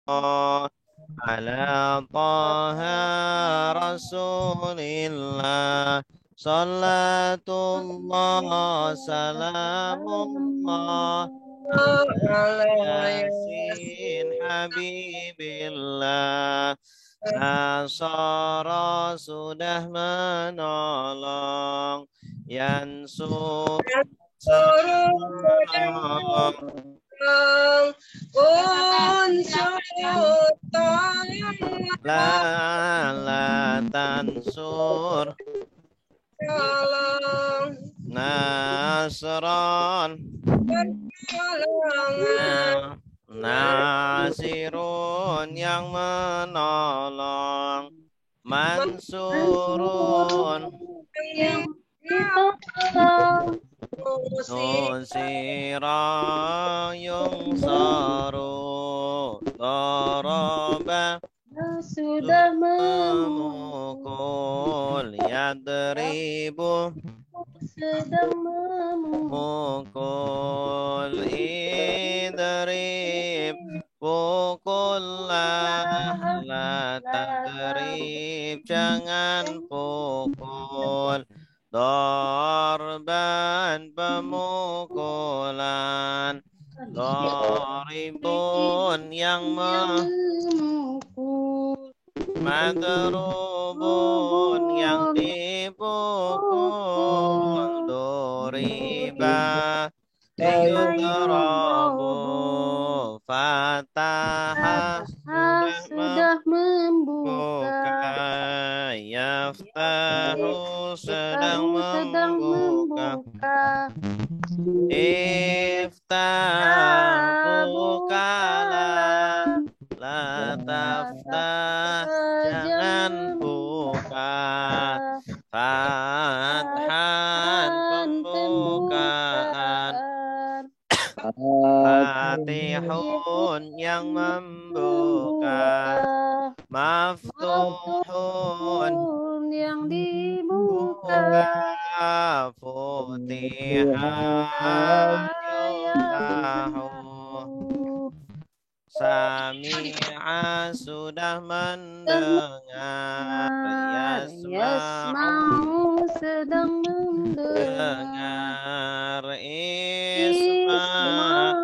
على طه رسول الله صلاة الله سلام الله على ياسين حبيب الله Nasara sudah menolong Yansur la tansur nasron nasirun yang menolong mansurun yang ditolong. nusira yungsaru daraba Sudah memukul yadribu sedang memukul mukul idrib pukullah la tadrib jangan pukul darban pemukulan daribun yang memukul madrubun yang dipukul duriba yudrabu fatah sudah membuka yaftahu sedang membuka iftah bukalah la taftah jangan buka fathan pembukaan fatihun yang membuka maftuhun yang dibuka futihah yuftahu Sami'a sudah mendengar Yasma'u sedang mendengar Isma'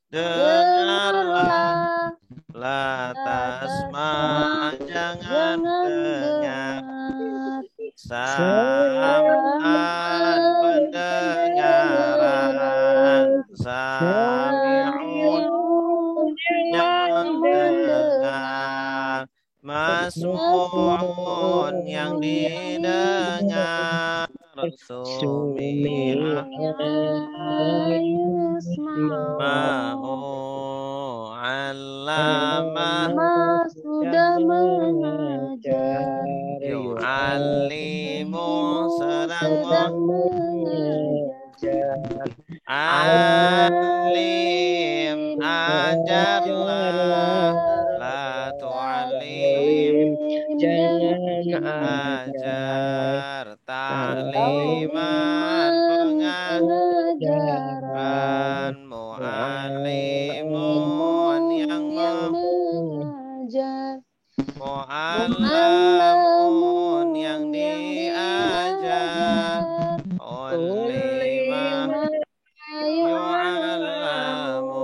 dengarlah La tasma' jangan dengar Sam'an pendengaran Sami'un yang mendengar masmu'un yang didengar sumi'ah ma'u allama sudah mengajar yu'allimu sedang mengajar alim ajarlah la tu'alim jangan ajar ta'liman pengajaran mu'allimun yang mengajar mu'allamun yang diajar ulimah yu'allamu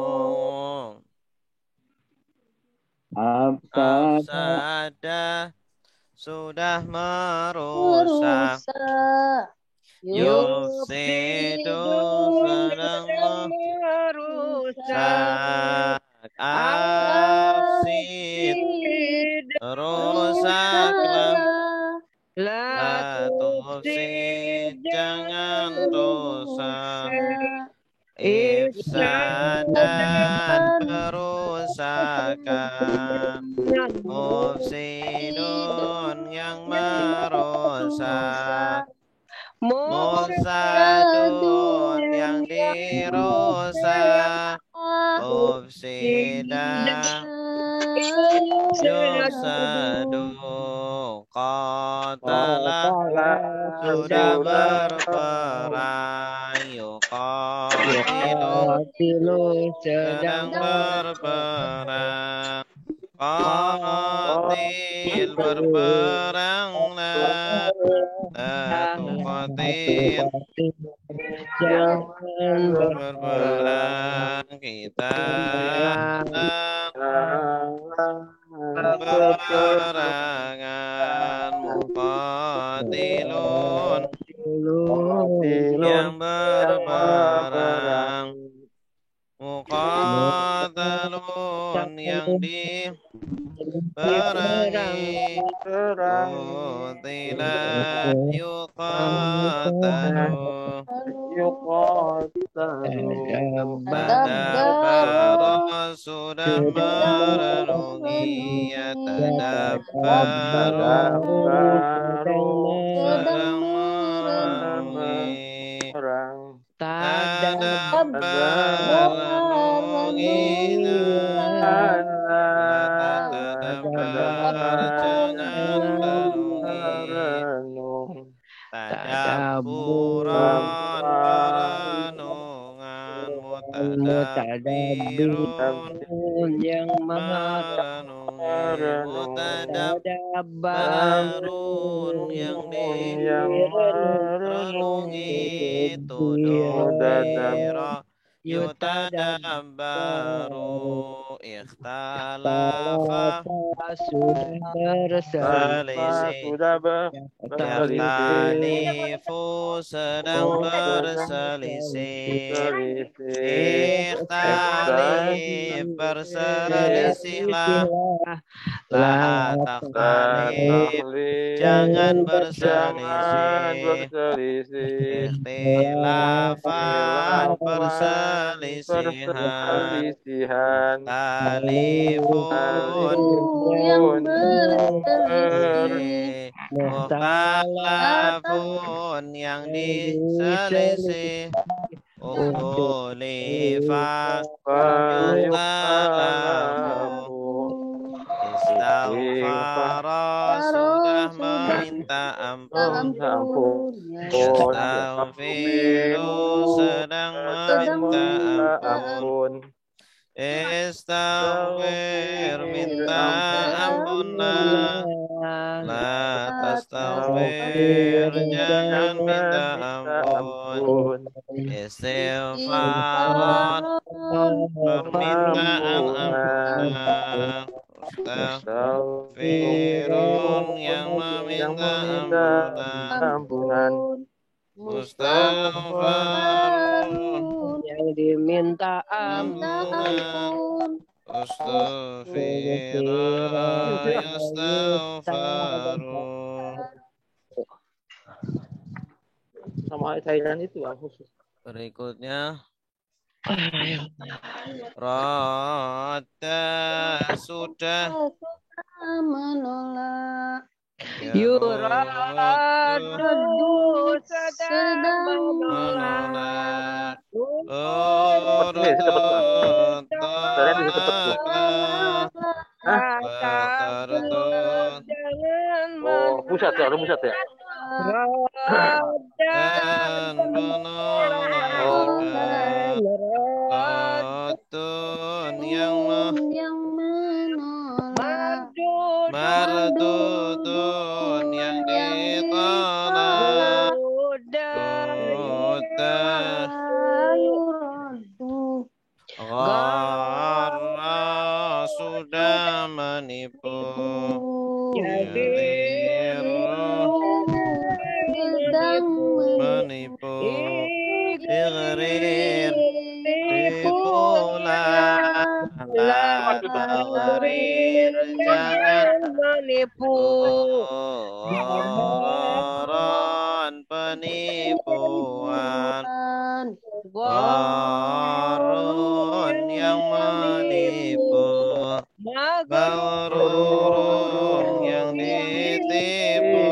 afsada sudah merusak yufsidu sedang merusak afsid rusaklah la tufsid jangan rusak ifsadan kerusakan mufsidun yang merusak mufsadun yang dirusak mufsidah yufsadu qatala sudah berperang yuqatilu sedang berperang Qatil berperanglah, la tuqatil Jangan berperang, kita peperangan. Muqatilun yang berperang, muqatalun yang diperangi, qutilat yuqatalu tadabbara sudah merenungi, ya tadabbaru sedang merenungi, tadabbar renungi, la tadabbar jangan renungi, tadabburan perenungan, mutadabbirun yang merenungi, mutadabbarun yang direnungi, tudabira yutadabbaru, ikhtalafa sudah selisih, yakhtalifu sedang berselisih, ikhtalif berselisihlah, la takhtalif jangan berselisih, ikhtilafan perselisihan, talifun yang berselisih, mukhtalafun yang diselisih, ukhtulifa yukhtalafu, istaghfara sudah meminta ampun, yastaghfiru sedang meminta ampun, istaghfir minta ampunlah, la tastaghfir jangan minta ampun, istighfaran permintaan ampunan, mustaghfirun yang meminta ampunan, mustaghfarun yang diminta ampunan, astaghfirullah yastaghfarun. Sama cairan itu yang khusus. Berikutnya Rata sudah menolak, Yuradu sedang menolak, Oh, pusat ya, pusat ya. dan penolakan, Ratun yang menolak, mardudun yang ditolak, Gharra sudah menipu, menipu, Igrir tipulah, Igrir jangan menipu, Gharan penipuan, Gharun yang menipu, Gharurun yang ditipu,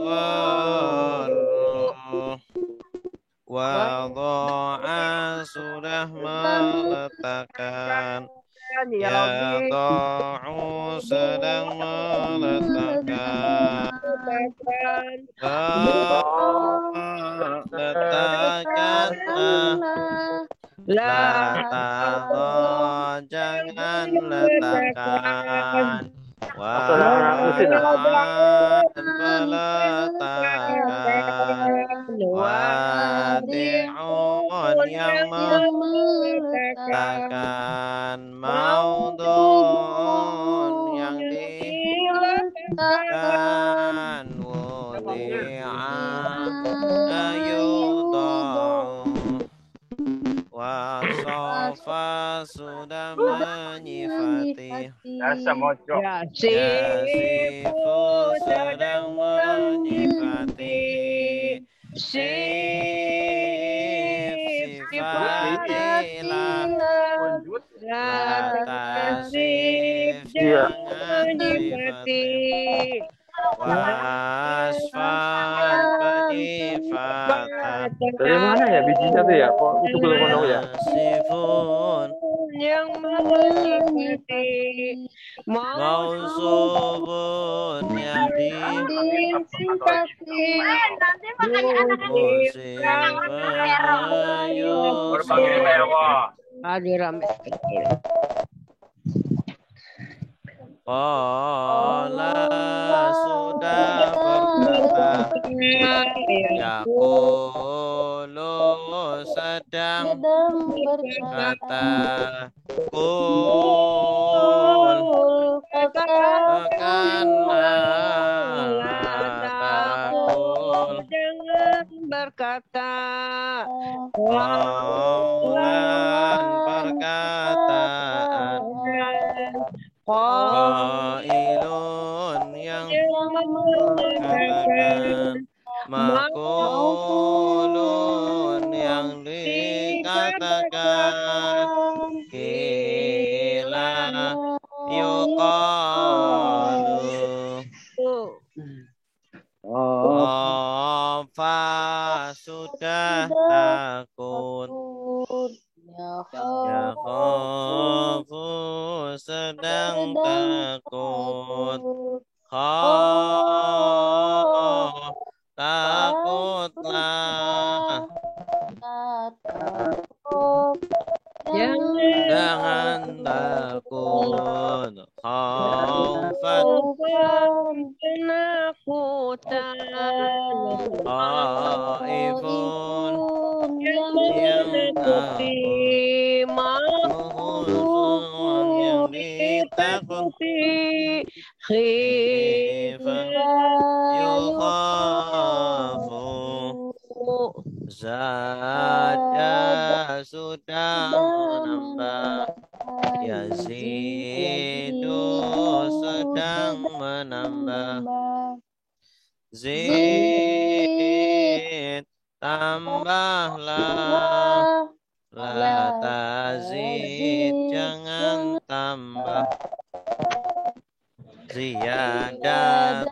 Yugharu, Wado'a sudah meletakkan, Yada'u sedang meletakkan, letakkanlah, La tadha, jangan letakkan. Anak mesin dah. Wadi'an, meletakkan. Wadi'un, yang meletakkan. Maudhu'un, yang diletakkan. Wudi'a, yudha'u. Wasofa, sudah menyifati. Yasifu, sedang menyifati. Sifatilah. Latasif, jangan sifati. Wasfan, penyifatan. Dari mana ya bijinya tuh ya? Kok itu belum tahu ya? Sifun, yang menyifati. mausubun, yang Simpati. Aduh rame. Qala, sudah berkata. Yaqulu, sedang berkata. Qul, katakanlah. Taqul, Jangan berkata. qawlan, perkataan. Qailun, yang mengatakan. Maqulun, yang dikatakan. Qila, yuqalu. Khafa, sudah takut. Ya khafu, sedang takut. Khaf, takutlah. Jangan takut. Khaufan, Penakutan. khaifun, yang Menakuti. mahfuzun, yang ditakuti. Khifan, yukhafu. Zada, sudah menambah. Yazidu, sedang menambah. Zid, tambahlah. La tazid, jangan tambah. Ziyadatan,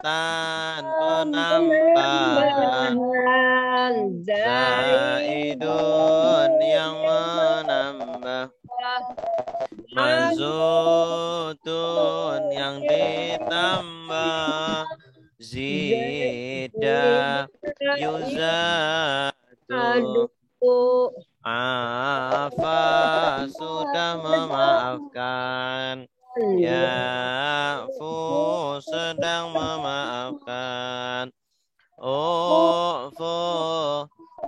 penambahan. Zaidun, yang menambah. Mazutun, yang ditambah. Zida, yuzatu. Afa, sudah memaafkan. Ya'fu, sedang memaafkan. Ufu,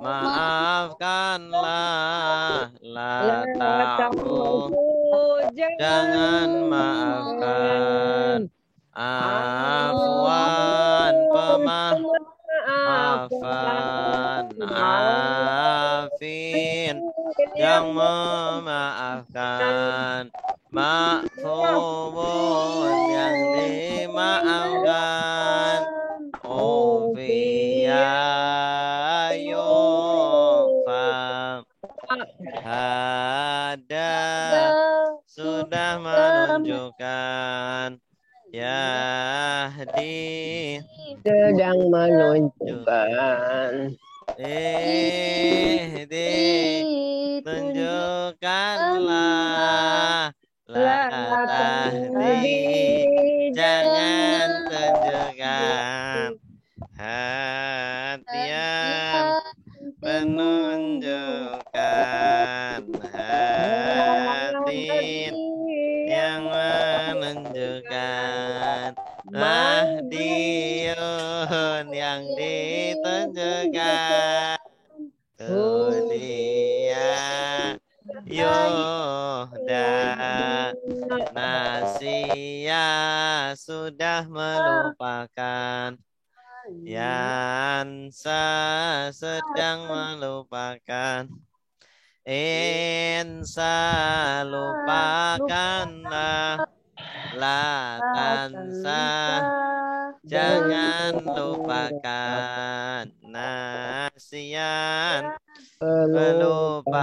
maafkanlah. La ta'fu, jangan maafkan. Afwan, pemaafan. Afin, yang memaafkan. Ma'fubun, yang dimaafkan. Ufiya, yufa. Hada, sudah menunjukkan. Yahdi, sedang menunjukkan. Ihdi, tunjukkanlah. La tahdi, jangan tunjukkan. Hadian, penunjukan. ditunjukkan. Mahdiyun yang ditunjukkan. Tuh dia Yohda Nasia sudah melupakan. Yansa sedang melupakan. Insa lupakanlah. La tansa jangan lupakan. Nasian pelupaan.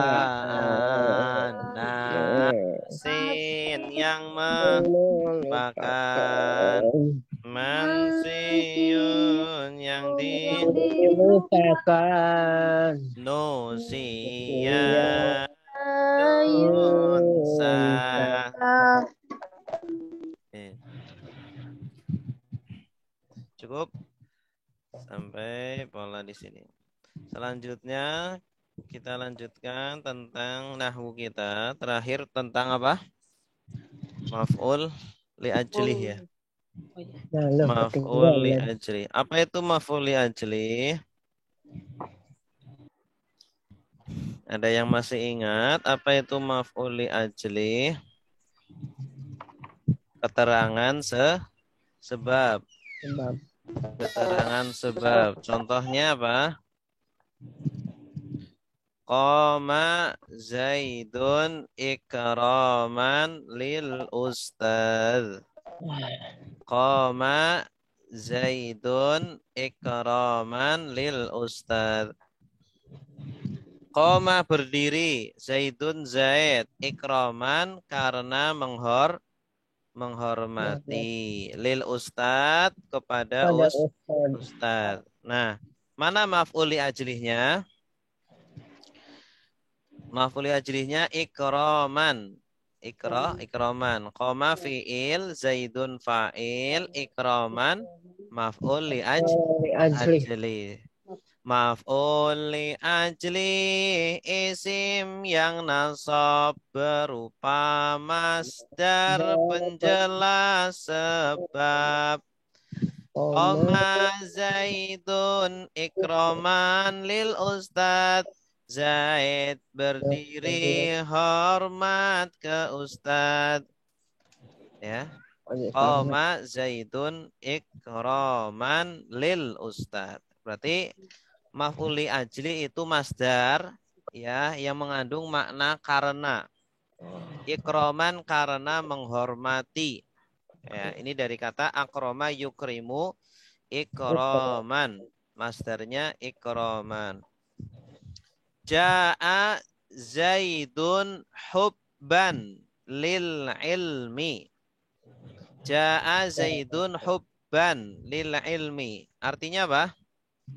Nasin yang melupakan. Mansiun yang dilupakan. Nusia Yunsa. Cukup sampai pola di sini. Selanjutnya kita lanjutkan tentang nahwu kita. Terakhir tentang apa? Maf'ul li ajlih ya. Maf'ul li ajli. Apa itu maf'ul li ajli? Ada yang masih ingat apa itu maf'ul li ajli? Keterangan sebab. Keterangan sebab. Contohnya apa? Qama Zaidun ikraman lil ustadz. Qama Zaidun ikraman lil ustadz. Qama berdiri, Zaidun Zaid, ikraman karena menghormati, lil ustadz kepada ustadz. Nah, mana maf'ul li ajlihnya? Maf'ul li ajlihnya ikraman. Ikraman. Qama fi'il, Zaidun fa'il, ikraman maf'ul li ajli. Maf'ul li ajli isim yang nasab berupa masdar penjelas sebab. Qama Zaidun ikraman lil ustadz. Zaid berdiri hormat ke ustadz. Ya. Qama Zaidun ikraman lil ustadz. Berarti maf'ul li ajli itu masdar ya yang mengandung makna karena. Ikraman karena menghormati. Ya, ini dari kata akroma yukrimu ikraman. Masdarnya ikraman. Ja'a Zaidun hubban lil ilmi. Ja'a Zaidun hubban lil ilmi. Artinya apa?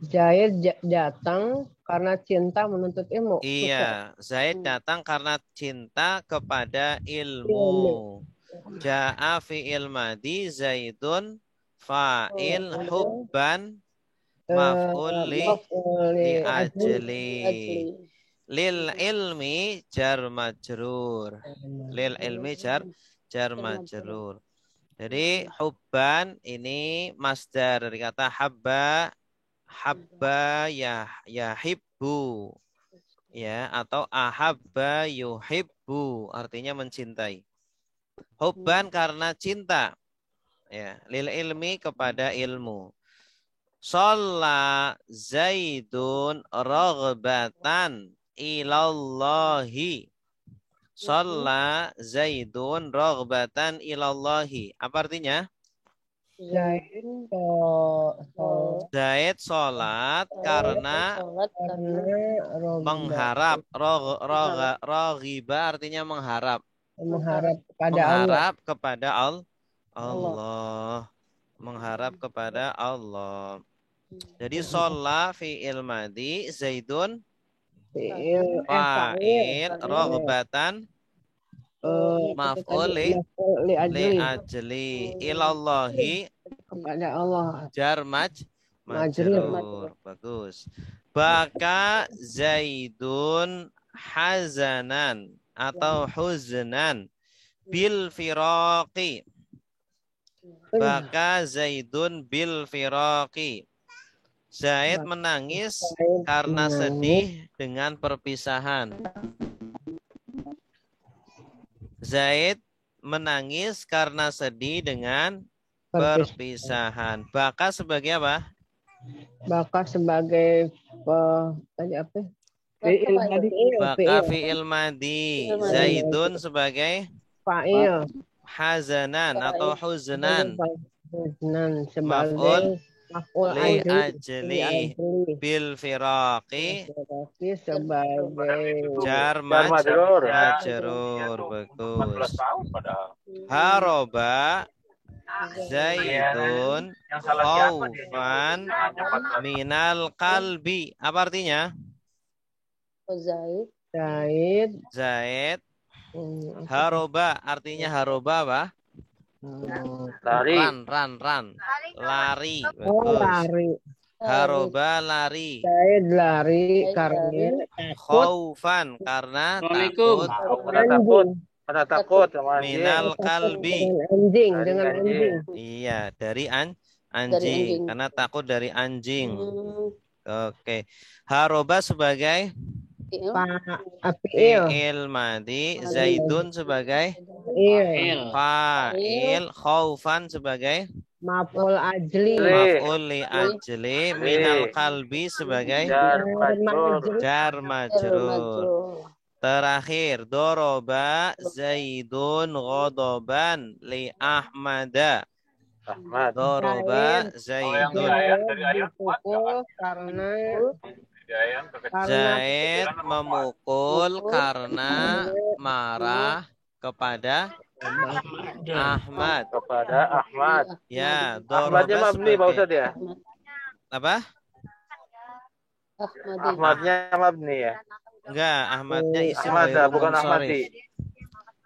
Zaid datang karena cinta menuntut ilmu. Iya, Zaid datang karena cinta kepada ilmu. Ja'a fi'il madi, Zaidun fa'il, hubban maf'ul li ajli. Lil ilmi jar majrur. Lil ilmi jar majrur. Jadi hubban ini masdar dari kata habba yahibbu ya, atau ahabba yuhibbu artinya mencintai. Hubban karena cinta ya, lil ilmi kepada ilmu. Shalla Zaidun raghbatan ilallahi. Shalla Zaidun raghbatan ilallahi. Apa artinya? Zaid sholat karena mengharap. Raghiba artinya mengharap. Mengharap kepada Allah. Mengharap kepada Allah. Jadi sholat fi'il madi, Zaidun fa'il, raghbatan maf'ul li ajli, ilallahi kepada Allah. Jar majrur. Bagus. Baka Zaidun hazanan atau huznan bil firaqi. Baka Zaidun bil firaqi. Zaid menangis karena sedih dengan perpisahan. Zaid menangis karena sedih dengan perpisahan. Baka sebagai apa? Baka sebagai tadi apa? Baka fi'il madi. Zaidun sebagai Fa'il. hazanan atau huznan. Huznan Maf'ul maf'ul li ajli. ajli bil firaqi Sebagai jar majrur. majrur. Bagus. Haroba Zaidun khaufan minal kalbi. Apa artinya? Zaid. Zaid haroba artinya haroba apa? Lari. Ran. Lari. Oh, Bagus. lari. Haroba lari. Zaid lari karena Khaufan karena takut. Karena takut sama anjing. Minal kalbi. Dengan anjing. Iya, dari anjing. Karena takut dari anjing. Oke. Haroba sebagai fi'il madi, Zaidun sebagai fa'il, khaufan sebagai maf'ul ajli. maf'ul li ajli, minal kalbi sebagai jar majrur. Terakhir, doroba Zaidun ghodoban li Ahmada. Doroba Zaidun. Dipukul karena Zaid memukul karena marah kepada Ahmad. Kepada Ahmad. Ya, Ahmadnya doroba mabni Pak Ustadz ya? Apa? Ahmadnya mabni ya? Enggak, Ahmadnya isim Ahmad ghairu bukan munsharif. Ahmadi.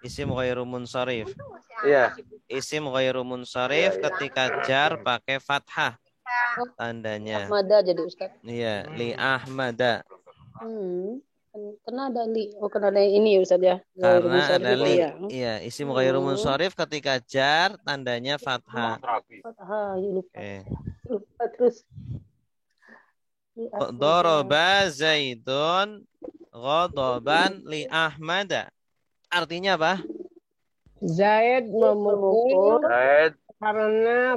Isim ghairu munsharif. Iya. Isim ghairu munsharif ketika jar pakai fathah tandanya. Ahmada jadi Ustaz. Iya, li Ahmada. Karena ada li. Oh, karena ada ini ya Ustaz ya. Karena ada li. Ya. Iya, isim ghairu munsharif ketika jar tandanya fathah. Lupa. Oke. Lupa terus. Doroba Zaidun ghadaban li Ahmada. Artinya apa? Zaid memukul Zaid karena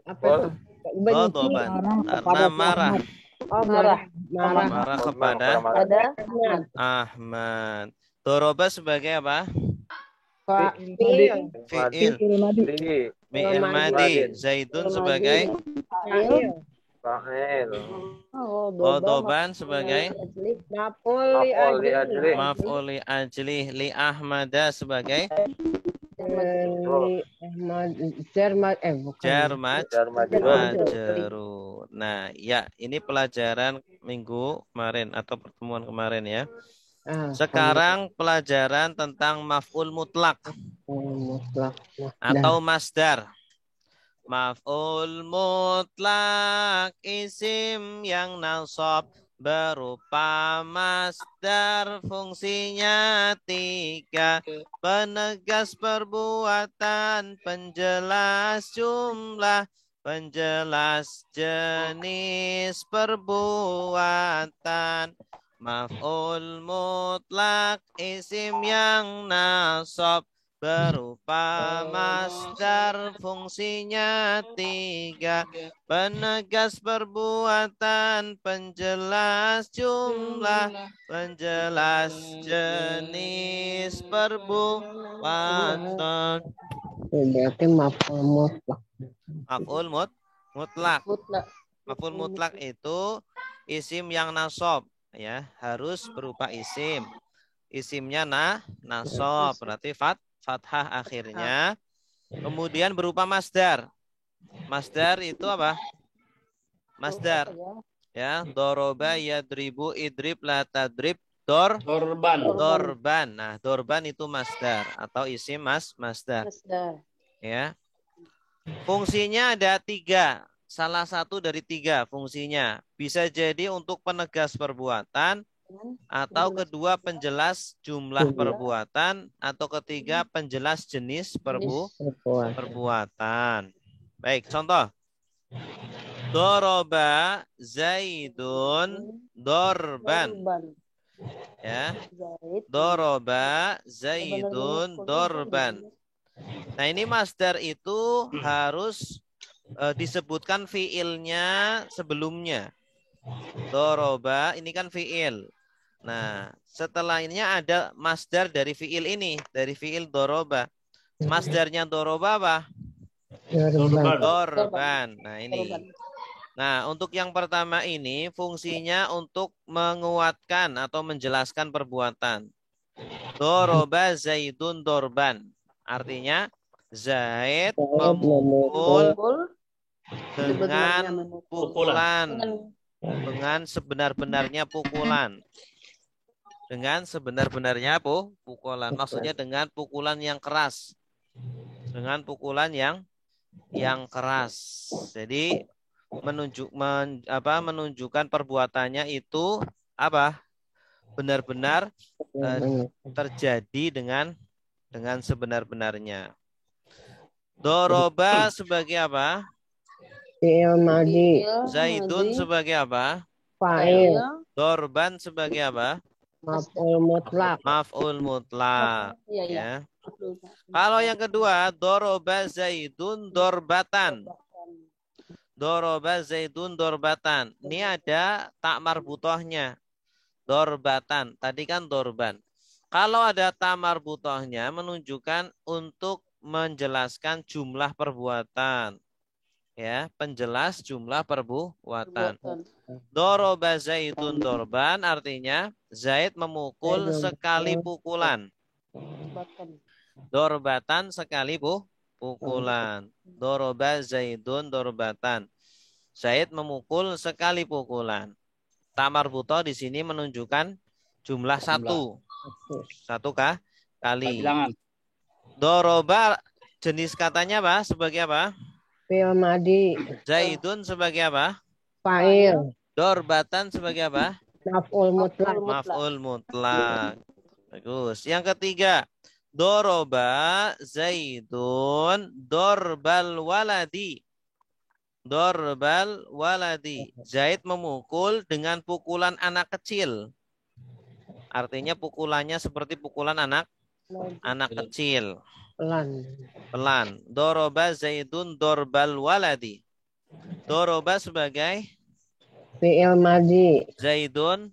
apa itu? Benci Ghadaban karena marah. Marah kepada Ahmad. Doroba sebagai apa? Fa'il. Fi'il madi. Zaidun sebagai fa'il. Ghadaban sebagai maf'ul li ajli li Ahmada sebagai jar majrur. Nah, ya, ini pelajaran minggu kemarin atau pertemuan kemarin ya. Sekarang pelajaran tentang maf'ul mutlak atau masdar. Maf'ul mutlak isim yang nasab berupa masdar, fungsinya 3, penegas perbuatan, penjelas jumlah, penjelas jenis perbuatan. Maf'ul mutlak isim yang nasab berupa masdar, fungsinya 3, penegas perbuatan, penjelas jumlah, penjelas jenis perbuatan. Berarti maf'ul mutlak. Maf'ul mutlak. Maf'ul mutlak itu isim yang nasab, ya, harus berupa isim. Isimnya nasab, berarti fathah akhirnya. Kemudian berupa masdar. Masdar itu apa? Masdar. Ya, doroba yadribu idrib la tadrib dorban. Nah, dorban itu masdar atau isim masdar. Ya. Fungsinya ada 3. Salah satu dari 3 fungsinya. Bisa jadi untuk penegas perbuatan, atau kedua penjelas jumlah perbuatan, atau ketiga penjelas jenis perbuatan. Baik, contoh. Doroba Zaidun dorban. Ya. Doroba Zaidun dorban. Nah, ini masdar itu harus disebutkan fiilnya sebelumnya. Doroba ini kan fiil. Nah, setelah ini ada masdar dari fiil ini, dari fiil doroba. Masdarnya doroba apa? Dorban. Nah, ini. Nah, untuk yang pertama ini fungsinya untuk menguatkan atau menjelaskan perbuatan. Doroba Zaidun dorban. Artinya Zaid memukul dengan pukulan. Dengan sebenar-benarnya pukulan. Dengan sebenar-benarnya pukulan. Maksudnya dengan pukulan yang keras. Dengan pukulan yang keras. Jadi menunjukkan perbuatannya itu apa? Benar-benar terjadi dengan sebenar-benarnya. Doroba sebagai apa? Fi'il madhi. Zaidun sebagai apa? Fa'il. Dorban sebagai apa? Maf'ul mutlak. Maf'ul mutlak. Ya. Kalau yang kedua, doroba Zaidun dorbatan. Doroba Zaidun dorbatan. Ini ada tak marbutohnya. Dorbatan. Tadi kan dorban. Kalau ada tak marbutohnya menunjukkan untuk menjelaskan jumlah perbuatan. Ya, penjelas jumlah perbuatan. Doroba Zaidun dorban artinya Zaid memukul sekali pukulan. Dorbatan sekali pukulan. Doroba Zaidun dorbatan. Zaid memukul sekali pukulan. Tamar buto di sini menunjukkan jumlah satu. Satu kali. Doroba jenis katanya apa? Sebagai apa? Fi'il madhi. Zaidun sebagai apa? Fa'il. Dorbatan sebagai apa? Maf'ul mutlak. Maf'ul mutlak. Bagus. Yang ketiga. Doroba Zaidun dorbal waladi. Dorbal waladi. Zaid memukul dengan pukulan anak kecil. Artinya pukulannya seperti pukulan anak kecil. Pelan. Doroba Zaidun dorbal waladi. Doroba sebagai fi'il madhi. Zaidun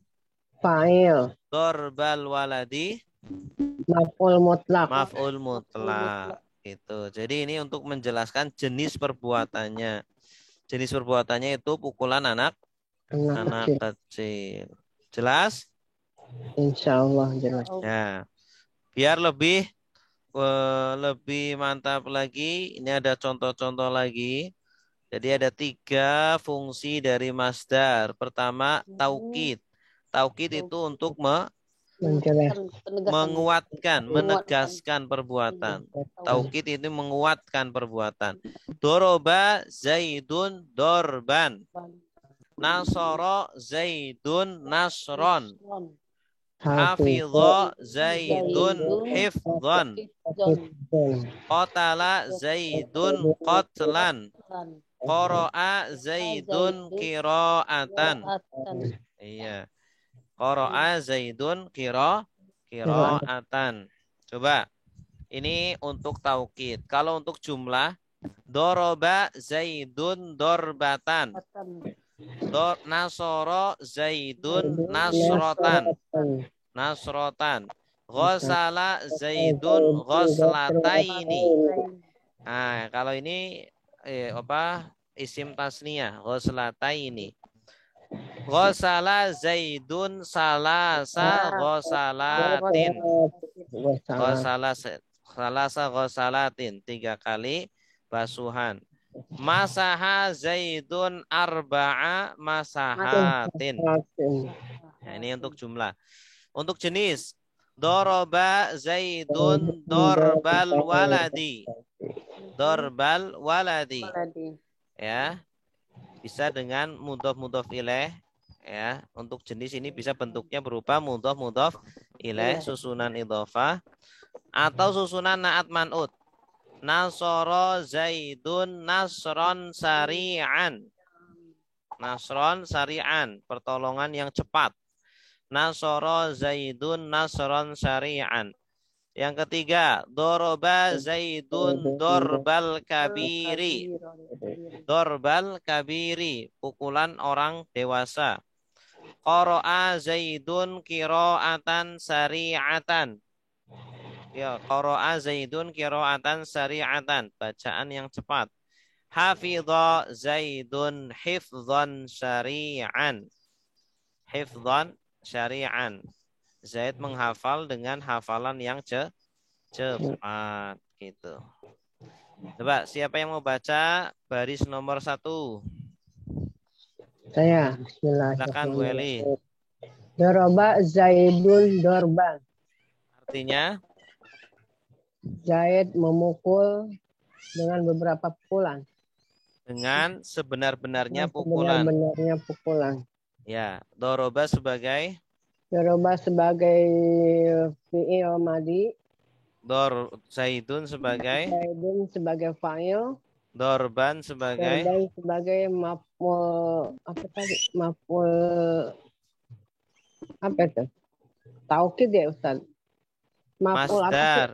Fa'il. dorbal waladi. Maf'ul mutlak. Maf'ul mutlak. Itu. Jadi ini untuk menjelaskan jenis perbuatannya. Jenis perbuatannya itu pukulan anak kecil. Jelas? Insya Allah jelas. Ya. Biar lebih mantap lagi, ini ada contoh-contoh lagi. Jadi ada 3 fungsi dari masdar. Pertama, taukid. Taukid itu untuk menguatkan, menegaskan perbuatan. Taukid itu menguatkan perbuatan. Doroba Zaidun dorban. Nasoro Zaidun nasron. Hafidho Zaidun hifdhon. Qatala Zaidun qatlan. Qara'a Zaidun qira'atan. Iya. Qara'a Zaidun qira'atan. Coba. Ini untuk taukid. Kalau untuk jumlah, doroba Zaidun dorbatan. Nasoro Zaidun nasrotan. Nasrotan. Ghosala Zaidun ghoslataini. Nah, kalau ini isim tasniyah, ghoslataini. Ghosala Zaidun salasa ghosalatin. Salasa ghosalatin. 3 kali basuhan. Masaha Zaidun arba'a masahatin. Nah, ini untuk jumlah. Untuk jenis, doroba Zaidun dorbal waladi. Dorbal waladi. Ya. Bisa dengan mudhof ilaih ya. Untuk jenis ini bisa bentuknya berupa mudhof ilaih, susunan idhofah, atau susunan naat man'ut. Nasoro Zaidun nasron sari'an. Nasron sari'an, pertolongan yang cepat. Nasoro Zaidun nasron sari'an. Yang ketiga, doroba Zaidun dorbal kabiri. Dorbal kabiri, pukulan orang dewasa. Qara'a Zaidun qira'atan sari'atan. Ya, qara'a Zaidun qira'atan sari'atan, bacaan yang cepat. Hafidha Zaidun hifdzan syari'an. Hifdzan syari'an. Zaid menghafal dengan hafalan yang cepat gitu. Coba siapa yang mau baca baris nomor 1? Saya. Silakan Bu Eli. Bismillahirrahmanirrahim. Doroba Zaidun dorban. Artinya Zaid memukul dengan beberapa pukulan. dengan sebenar-benarnya pukulan. Sebenar-benarnya pukulan. Ya, doroba sebagai Doroba sebagai fi'il madi. Zaidun sebagai Zaidun sebagai fa'il. dorban sebagai Dorban sebagai maf'ul apa tadi? Maf'ul apa itu? Taukid ya Ustaz? Maf'ul apa sih? masdar.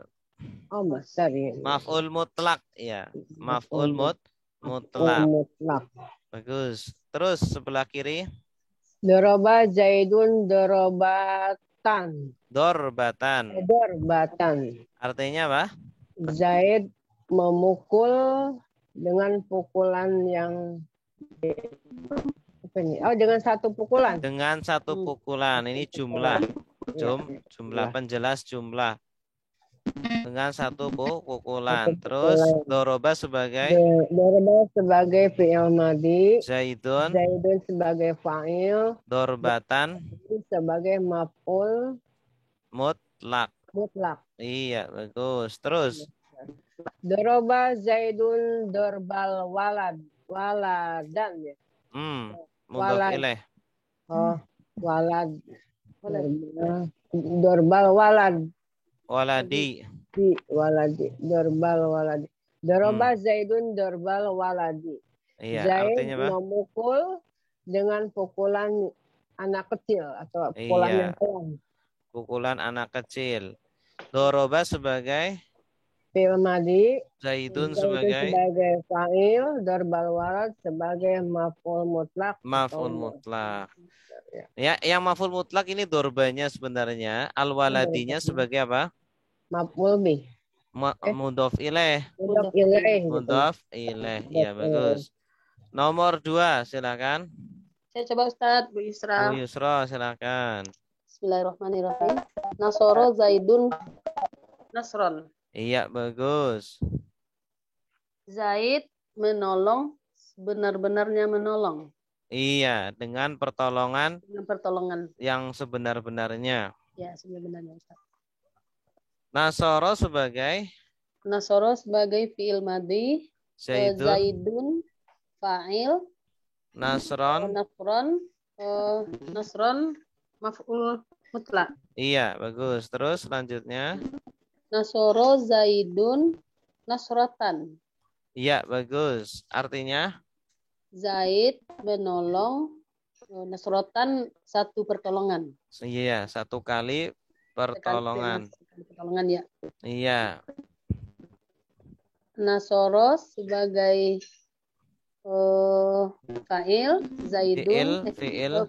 Oh, masdar ya. Maf'ul mutlak ya. Maf'ul Maf'ul mutlak. mutlak. Bagus. Terus sebelah kiri Doroba Zaidun dorobatan. dorbatan. Dorbatan. Artinya apa? Zaid memukul dengan pukulan yang apa ini? Oh, dengan satu pukulan. Dengan satu pukulan. Ini jumlah. Jumlah penjelas jumlah. Dengan satu pukulan. Terus doroba sebagai Doroba sebagai fi'il madi. Zaidun Zaidun sebagai fa'il. dorbatan Sebagai maf'ul mutlak. mutlak. Iya, bagus. Terus Doroba Zaidun dorbal waladan ya. mudhof ilaih. Oh, walad. Dorbal walad. Waladi. Waladi. Dorbal waladi. Doroba Zaidun dorbal waladi. Iya, Zaid artinya apa? memukul dengan pukulan anak kecil atau pukulan Iya. yang pelan. Pukulan anak kecil. Doroba sebagai Fi'il madi. Zaidun sebagai fa'il, dorbal walad sebagai maf'ul mutlak. maf'ul mutlak. Ya, yang maf'ul mutlak ini dorbanya sebenarnya. Al-waladinya sebagai apa? Maf'ul bih. Mudhof ilaih. Mudhof ilaih. Mudhof ilaih. Iya, bagus. Nomor 2, silakan. Saya coba Ustaz, Bu Yusra. Bu Yusra, silakan. Bismillahirrahmanirrahim. Nasoro Zaidun nasron. Iya, bagus. Zaid menolong, benar-benarnya menolong. Iya, dengan pertolongan Dengan pertolongan. yang sebenar-benarnya. Ya, sebenarnya Ustaz. Nasoro sebagai Nasoro sebagai fi'il madi. Zaidun fa'il. Nasron. Nasron maf'ul mutlak. Iya, bagus. Terus selanjutnya. Nasoro Zaidun nasrotan. Iya, bagus. Artinya? Zaid menolong, nasrotan satu pertolongan. Iya, satu kali pertolongan. Sekali pertolongan ya. Iya. Nasoro sebagai fa'il, Zaidun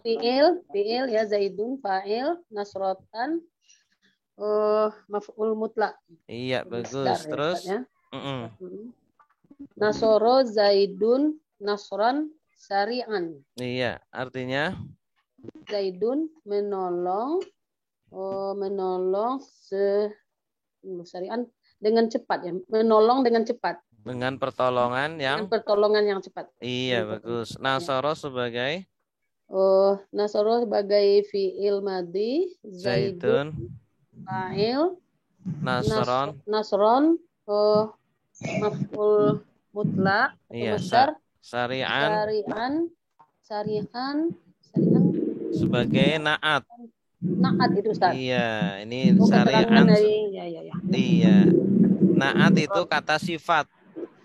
fi'il ya, Zaidun fa'il, nasrotan maf'ul mutlak. Iya, bagus. Masdar, terus ya. Nasoro Zaidun nasron syari'an. Iya, artinya Zaidun menolong syari'an dengan cepat ya. Menolong dengan cepat. dengan pertolongan Dengan pertolongan yang cepat. Iya, bagus. Nasoro sebagai Nasoro sebagai fi'il madi, Zaidun fa'il, nasron maf'ul mutlak, iya, masdar, syari'an sebagai naat. Naat itu Ustaz. Iya, ini Oh, keterangan syari'an. dari ya. Iya. Naat itu kata sifat.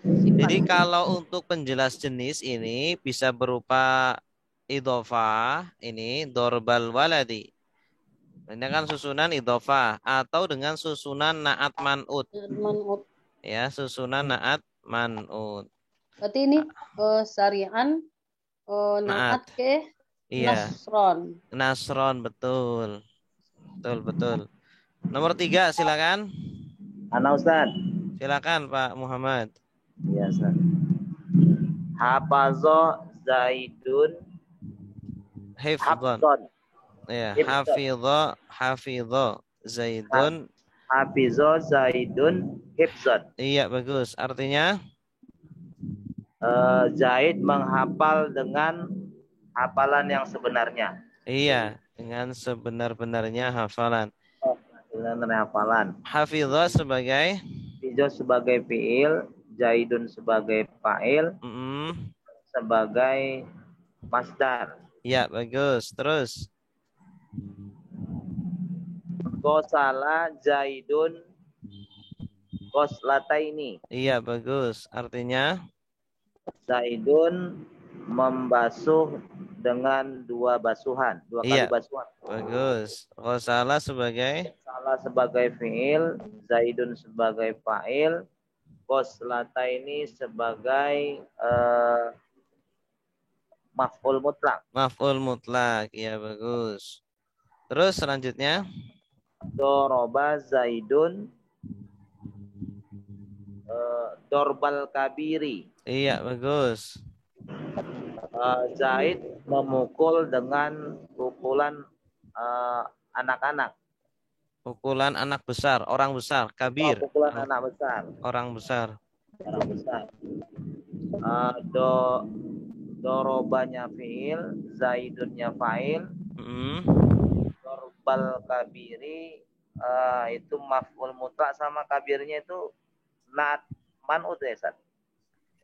Sifat. Jadi kalau untuk penjelas jenis ini bisa berupa idhofah, ini dorbal waladi. Ini kan susunan idhofah atau dengan susunan naat man'ut. Man'ut. Ya, susunan naat man'ut. Berarti ini syari'an naat Naat. ke Iya. nasron. Nasron, betul. Betul. Nomor 3 silakan. Ana Ustaz. Silakan Pak Muhammad. Iya Ustaz. Hafazo Zaidun Hifdhan. Hafzon. Ya, Hifzon. hafidho Zaidun. Hafizo Zaidun Hifzon. Iya, bagus. Artinya Zaid menghafal dengan hafalan yang sebenarnya. iya, dengan sebenar-benarnya hafalan. Dengan hafalan. Hafidho sebagai Hafizo sebagai fiil, Zaidun sebagai fa'il, sebagai masdar. Iya, bagus. Terus Qosala Zaidun qoslataini. iya, bagus. Artinya Zaidun membasuh dengan dua basuhan, dua iya, kali basuhan. bagus. Qosala sebagai Salah sebagai fiil, Zaidun sebagai fa'il, qoslataini sebagai maf'ul mutlak. maf'ul mutlak. Iya, bagus. Terus selanjutnya Doroba Zaidun dorbal kabiri. iya, bagus. Zaid memukul dengan pukulan anak-anak. Pukulan anak besar, orang besar, kabir. Pukulan anak besar. Orang besar. Orang besar. Dorobanya fiil, Zaidunnya fa'il. Dorbal kabiri itu maf'ul mutlak, sama kabirnya itu naat man'ut ya Ustaz.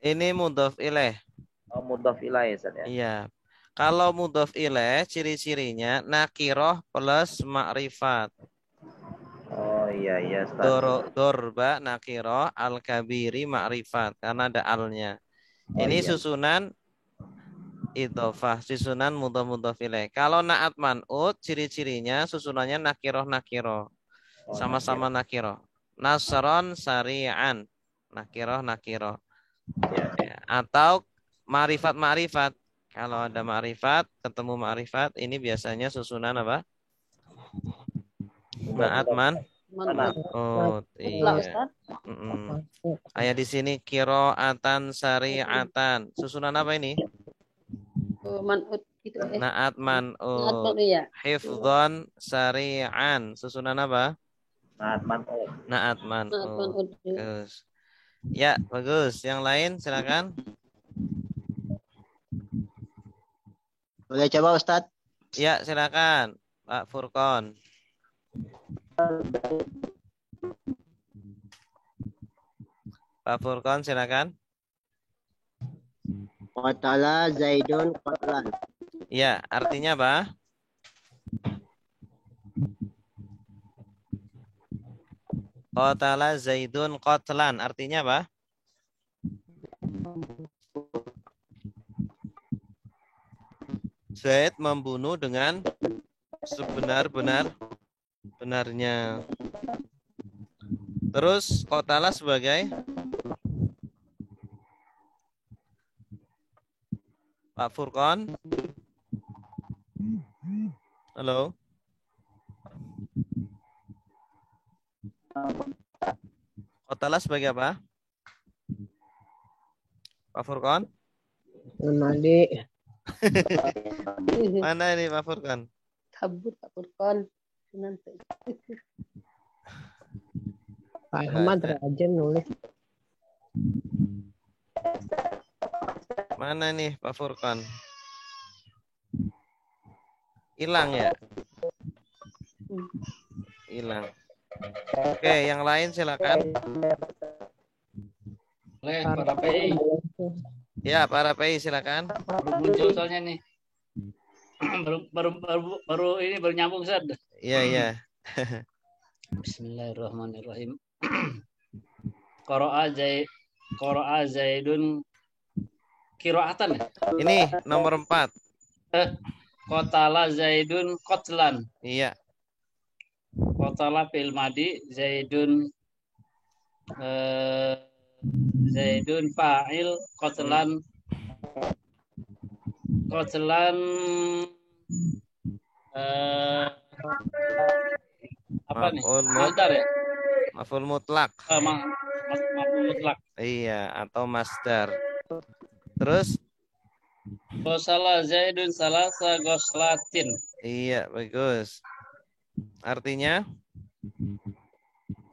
Ini mudhof ilaih. Oh, mudhof ilaih Ustaz ya. Iya. Kalau mudhof ilaih ciri-cirinya nakiroh plus ma'rifat. Oh iya Ustaz. Dorba nakiroh al-kabiri ma'rifat karena ada alnya. Ini susunan idhofah, susunan mudhof ilaih. Kalau naat man'ut ciri-cirinya susunannya nakiroh. Sama-sama nakiroh. Nasron sari'an. Nakiroh. Ya. Atau ma'rifat. Kalau ada ma'rifat, ketemu ma'rifat, ini biasanya susunan apa? Naat man'ut. Iya. Ayat di sini kiroatan sari'atan. Susunan apa ini? Man'ut itu. Naat man'ut. Iya. Hifdhon sari'an. Susunan apa? Naat man'ut. Bagus. Ya, bagus. Yang lain silakan. Boleh coba Ustadz? Ya, silakan Pak Furqon. Pak Furqon silakan. Qatala Zaidun qatlan. Ya, artinya apa? Qatala Zaidun qatlan. Artinya apa? Zaid membunuh dengan sebenar-benarnya. Terus qatala sebagai Pak Furqon. Halo. Qatala sebagai apa? Pak Furqon? Mandi. Mana ini Pak Furqon? Kabur Pak Furqon. Nanti. Pak Ahmad rajin nulis. Mana nih Pak Furqon? Hilang ya? Hilang. Oke, yang lain silakan. Para PI. Ya, para PI silakan. Baru muncul soalnya nih. baru ini baru nyambung Ustaz. Iya, iya. Bismillahirrahmanirrahim. Qara'a Zaidun qira'atan ya? Ini nomor 4. Qatala Zaidun qatlan. Iya. Qatala fil madi Zaidun Zaidun fa'il qatlan apa nih? Masdar ya? Maf'ul mutlak. Maf'ul mutlak. Iya, atau masdar. Terus? Gosala Zaidun salasa goslatin. Iya, bagus. Artinya?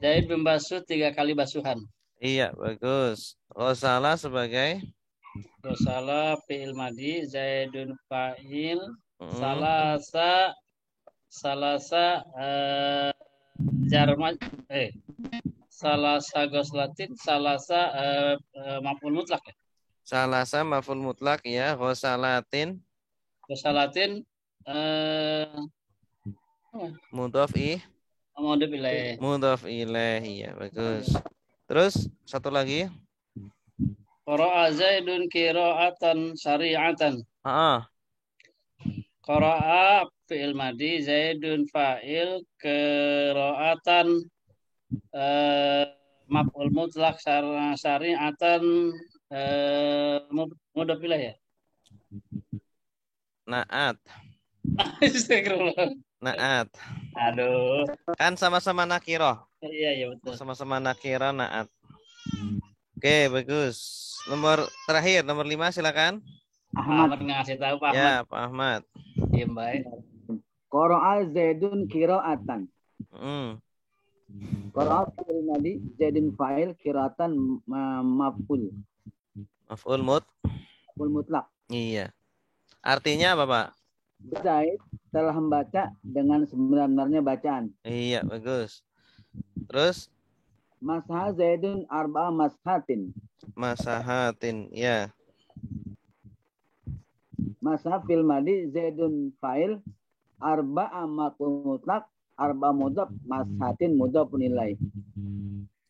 Zaid membasuh 3 kali basuhan. Iya, bagus. Gosala sebagai? Gosala fi'il madi, Zaidun fa'il, salasa jarma salasa goslatin, salasa maf'ul mutlak ya. Salasa maf'ul mutlak ya, ghosalatin. Ghosalatin mudhof mudhof ilaih. Iya, bagus. Terus satu lagi. Qara'a Zaidun qira'atan syari'atan. Qara'a fi'il madi, Zaidun fa'il, qira'atan maf'ul mutlak syari'atan mudhof ilaih ya. Naat. Astagfirullah. Naat. Aduh. Kan sama-sama nakiroh. Iya betul. Sama-sama nakiroh naat. Oke, bagus. Nomor terakhir, nomor 5 silakan. Ahmad ngasih tahu Pak Ahmad. Ya, Pak Ahmad. Iya, baik. Qara'a Zaidun qira'atan. Qara'a fi'il madi, Zaidun fa'il, qira'atan maf'ul. Maf'ul mutlak. Iya. Artinya apa, Pak? Zaid telah membaca dengan sebenarnya bacaan. Iya, bagus. Terus? Masah Zaidun arba'a mashatin. Masahatin, ya. Masah fil madi, Zaidun fa'il, arba'a maf'ul mutlak, arba'a mudhaf, mashatin mudhafun ilaih.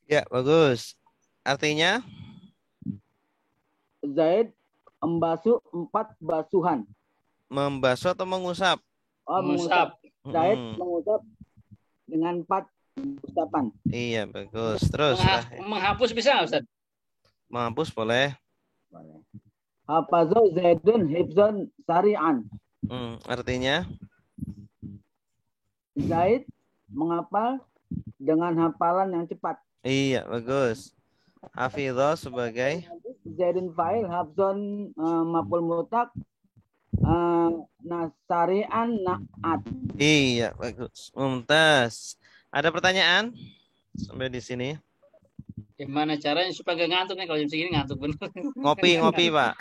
Ya, bagus. Artinya? Zaid membasuh 4 basuhan. Membasuh atau mengusap? Mengusap. Zaid mengusap dengan 4 usapan. Iya, bagus. Terus menghapus bisa, Ustaz? Menghapus boleh. Hafazu Zaidun hifzan sari'an. Artinya? Zaid menghafal dengan hafalan yang cepat. Iya, bagus. Hafidho sebagai? Zaidun fa'il, hafzon maf'ul mutlak, nasari'an na'at. Iya, bagus. Mumtaz. Ada pertanyaan sampai di sini? Gimana caranya supaya gak ngantuk nih? Kalau jam segini ngantuk bener. Ngopi, Pak.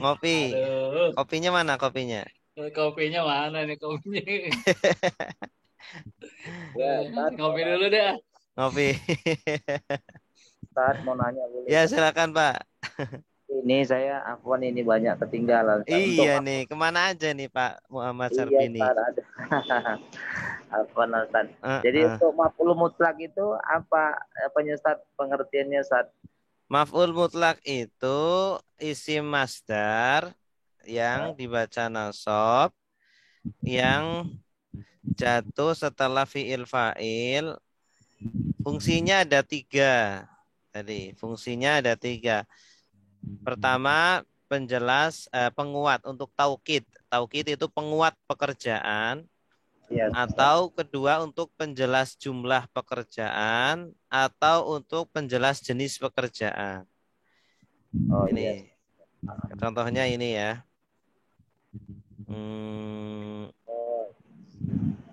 Ngopi. Aduh. Kopinya mana kopinya? Kopinya mana nih kopinya? Ngopi dulu deh. Ngopi. Ustaz mau nanya boleh? Ya, silakan Pak. Ini saya afwan ini banyak ketinggalan. Iya nih, kemana aja nih Pak Muhammad Sarbini? Iya, afwan Ustaz. Jadi untuk maf'ul mutlak itu apa Ustaz pengertiannya Ustaz? Maf'ul mutlak itu isim masdar yang dibaca nasab, yang jatuh setelah fi'il fa'il. Fungsinya ada 3. Tadi fungsinya ada 3. Pertama, penguat untuk taukid. Taukid itu penguat pekerjaan. Yes. Atau kedua untuk penjelas jumlah pekerjaan atau untuk penjelas jenis pekerjaan. Ini. Yes. Contohnya ini ya.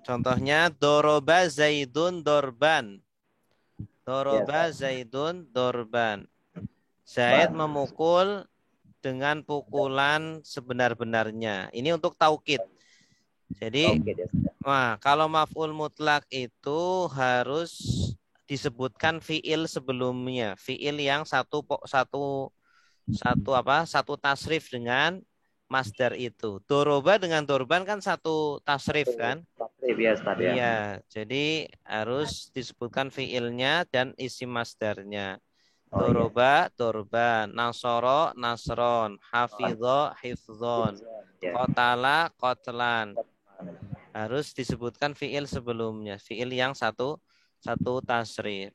Contohnya doroba Zaidun dorban. Doroba Zaidun dorban. Zaid memukul dengan pukulan sebenar-benarnya. Ini untuk taukid. Jadi, kalau maf'ul mutlak itu harus disebutkan fi'il sebelumnya. Fi'il yang satu tasrif dengan masdar itu. Doroba dengan dorban kan satu tasrif kan? Tasrif ya Ustaz ya. Iya, jadi harus disebutkan fiilnya dan isim masdarnya. Oh, iya. Doroba, dorban, nasoro, nasron, hafidho, hifzon, Ya. qatala, qatlan. Harus disebutkan fiil sebelumnya, fiil yang satu tasrif.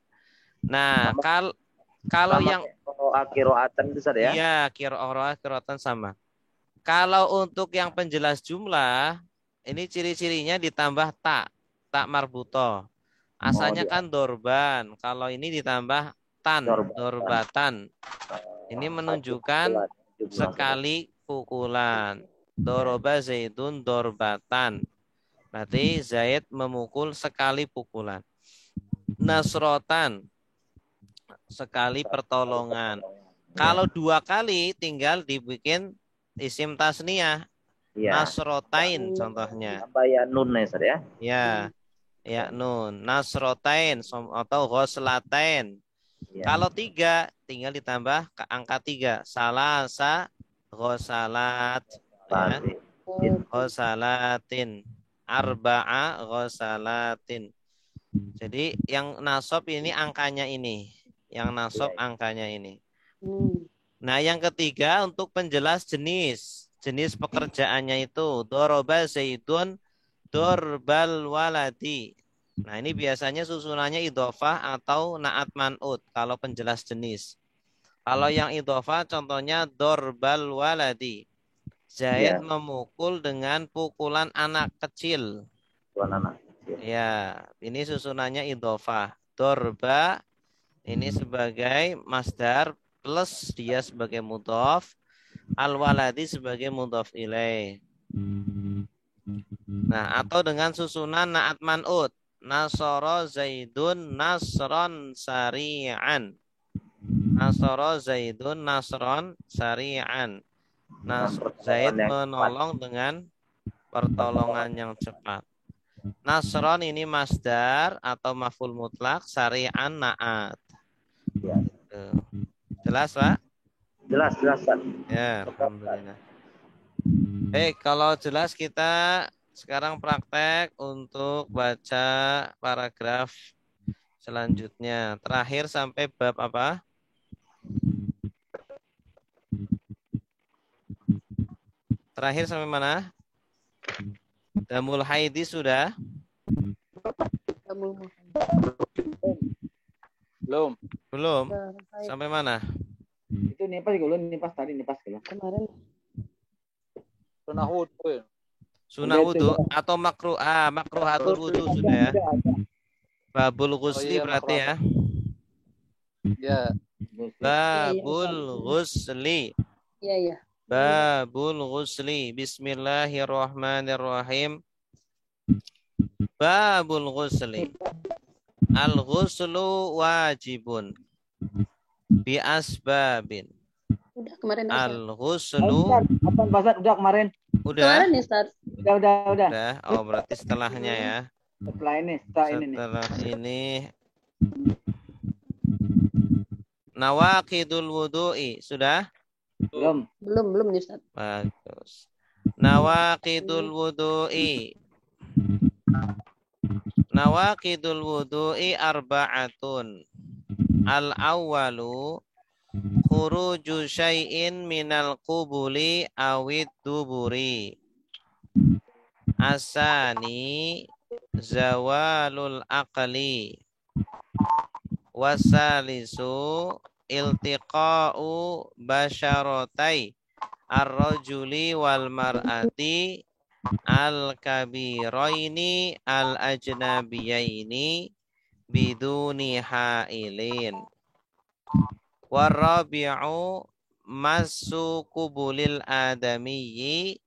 Nah, kalau Sama yang kiroatan itu Ustaz ya. iya, kiroatan sama. Kalau untuk yang penjelas jumlah, ini ciri-cirinya ditambah tak marbuto. Asalnya kan dorban, kalau ini ditambah dorbatan. Ini menunjukkan sekali pukulan. Doroba Zaidun dorbatan. Berarti Zaid memukul sekali pukulan. Nasrotan, sekali pertolongan. Kalau 2 kali tinggal dibikin isim tasniyah. Ya. Nasrotain contohnya. Tambah ya nun ya Ustaz ya. Ya nun. Nasrotain atau ghoslatain. Ya. Kalau 3 tinggal ditambah ke angka 3. Salasa ghosalat. Ya. Ghosalatin. Arba'a ghosalatin. Jadi yang nasab ini angkanya ini. Yang nasab angkanya ini. Nah yang ketiga untuk penjelas jenis. Jenis pekerjaannya itu. Doroba Zaidun dorbal waladi. Nah ini biasanya susunannya idhofah atau na'at man'ud kalau penjelas jenis. Kalau yang idhofah contohnya dorbal waladi. Zaid memukul dengan pukulan anak kecil. Ya, ini susunannya idhofah. Dorba ini sebagai masdar plus dia sebagai mudhof. Al-waladi sebagai mudhof ilaih. Nah, atau dengan susunan na'at man'ud. Nasara Zaidun nasron sari'an. Nasara Zaidun nasron sari'an. Zaid menolong dengan pertolongan yang cepat. Nasron ini masdar atau maf'ul mutlak, sari'an na'at. Jelas, Pak? Jelas. Ya, alhamdulillah. Kalau jelas kita sekarang praktek untuk baca paragraf selanjutnya. Terakhir sampai bab apa? Terakhir sampai mana? Damul haidi sudah? Belum. Sampai mana? Itu nipas kalau nipas tadi nipas kalau. Kemarin. Sunah wudu atau makruhatul wudu sudah ya. Babul ghusli berarti ya. Ya. Babul ghusli. Iya. Babul ghusli. Bismillahirrahmanirrahim. Babul ghusli. Al-ghuslu wajibun bi asbabin. Udah kemarin. Al-ghuslu. Apa bahasa udah kemarin? Udah. Kemarin ya, Ustaz. Udah. Oh, berarti setelahnya ya. Setelah ini Setelah ini. Nawaqidul wudu'i sudah? Belum nih, Ustaz. Bagus. Nawaqidul wudu'i. Nawaqidul wudu'i arba'atun. Al-awwalu khuruju syai'in minal qubuli awid duburi. Asani zawalul aqli. Wasalisu iltiqa'u basyaratai ar-rajuli wal mar'ati al-kabiraini al-ajnabiyaini biduni ha'ilin. Warabi'u massu kubulil adamiyyi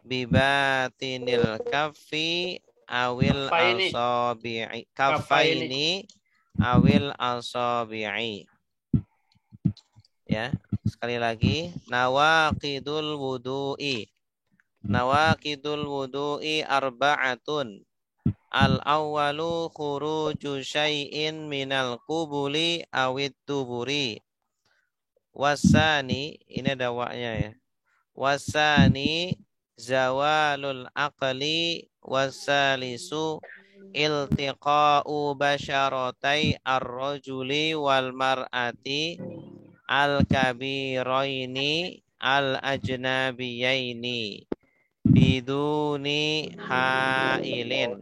bibatinil kaffi awil asabi'i kaffaini awil asabi'i. Ya, sekali lagi nawaqidul wudu'i. Nawaqidul wudu'i arba'atun. Al-awwalu khuruju syai'in minal qubuli awid duburi. Wasani, ini ada waknya ya. wasani zawalul aqli, wasalisu iltiqa'u basyaratai ar-rajuli wal mar'ati al-kabiraini al-ajnabiyaini biduni hailin.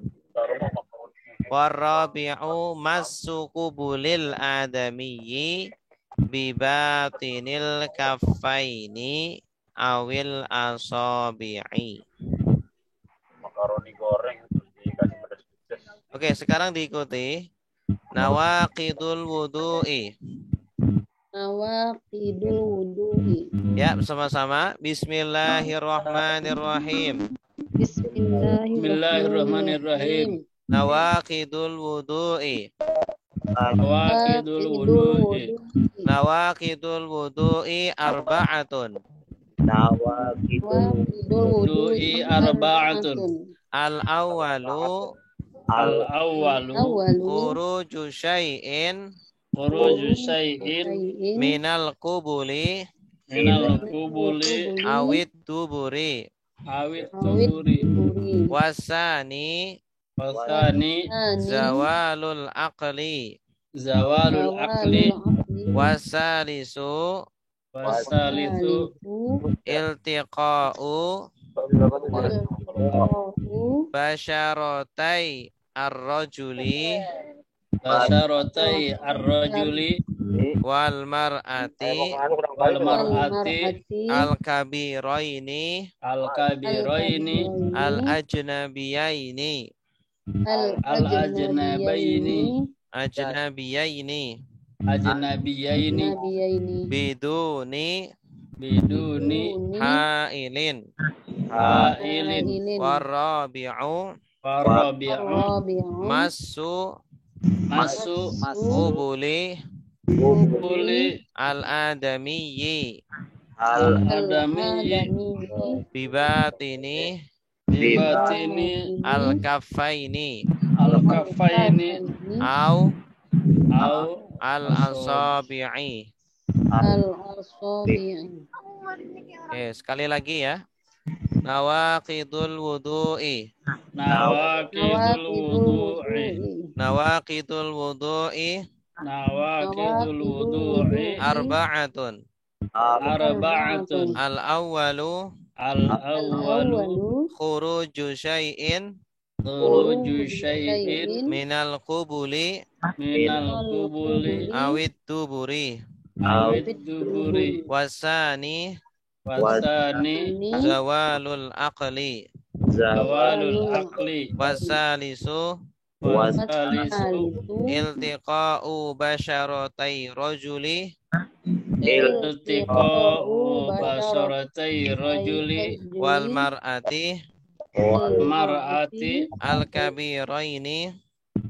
Warabi'u massu qubulil adamiyyi bibatinil kaffaini awil asabi'i. Makaroni goreng terus dikasih pedas-pedas. Oke, sekarang diikuti nawaqidul wudu'i. Nawaqidul wudu'i. Ya, bersama-sama. Bismillahirrahmanirrahim. Bismillahirrahmanirrahim. Nawaqidul wudu'i. Nawaqidul wudu'i. Nawaqidul wudu'i arba'atun. Nawaqidul Wudu'i arba'atun. Al-awwalu Al-awwalu khuruju syai'in khuruju syai'in minal qubuli minal qubuli awid duburi. awit tuburi. Wasani Wasani zawalul aqli. zawalul aqli. Wasalisu Wasalisu iltiqa'u basyaratai ar-rajuli basyaratai ar-rajuli wal mar'ati wal mar'ati al-kabiraini al-kabiraini al-ajnabiyaini al-ajnabaini ajnabiyaini biduni hailin. Warabi'u massu qubuli al-adamiyyi bibatini al-kaffaini au al-asabi'i. Sekali lagi ya. Nawaqidul wudu'i. Nawaqidul wudu'i. Nawaqidul wudu'i Nawaqidul wudu'i arba'atun. arba'atun. Al-awwalu Al-awwalu khuruju syai'in khuruju syai'in minal qubuli minal qubuli awid duburi. awit duburi. Wasani Wasani zawalul aqli. zawalul aqli. Wasalisu Wasalisu iltiqa'u basyaratai rajuli iltiqa'u basyaratai rajuli wal mar'ati mar'ati al-kabiraini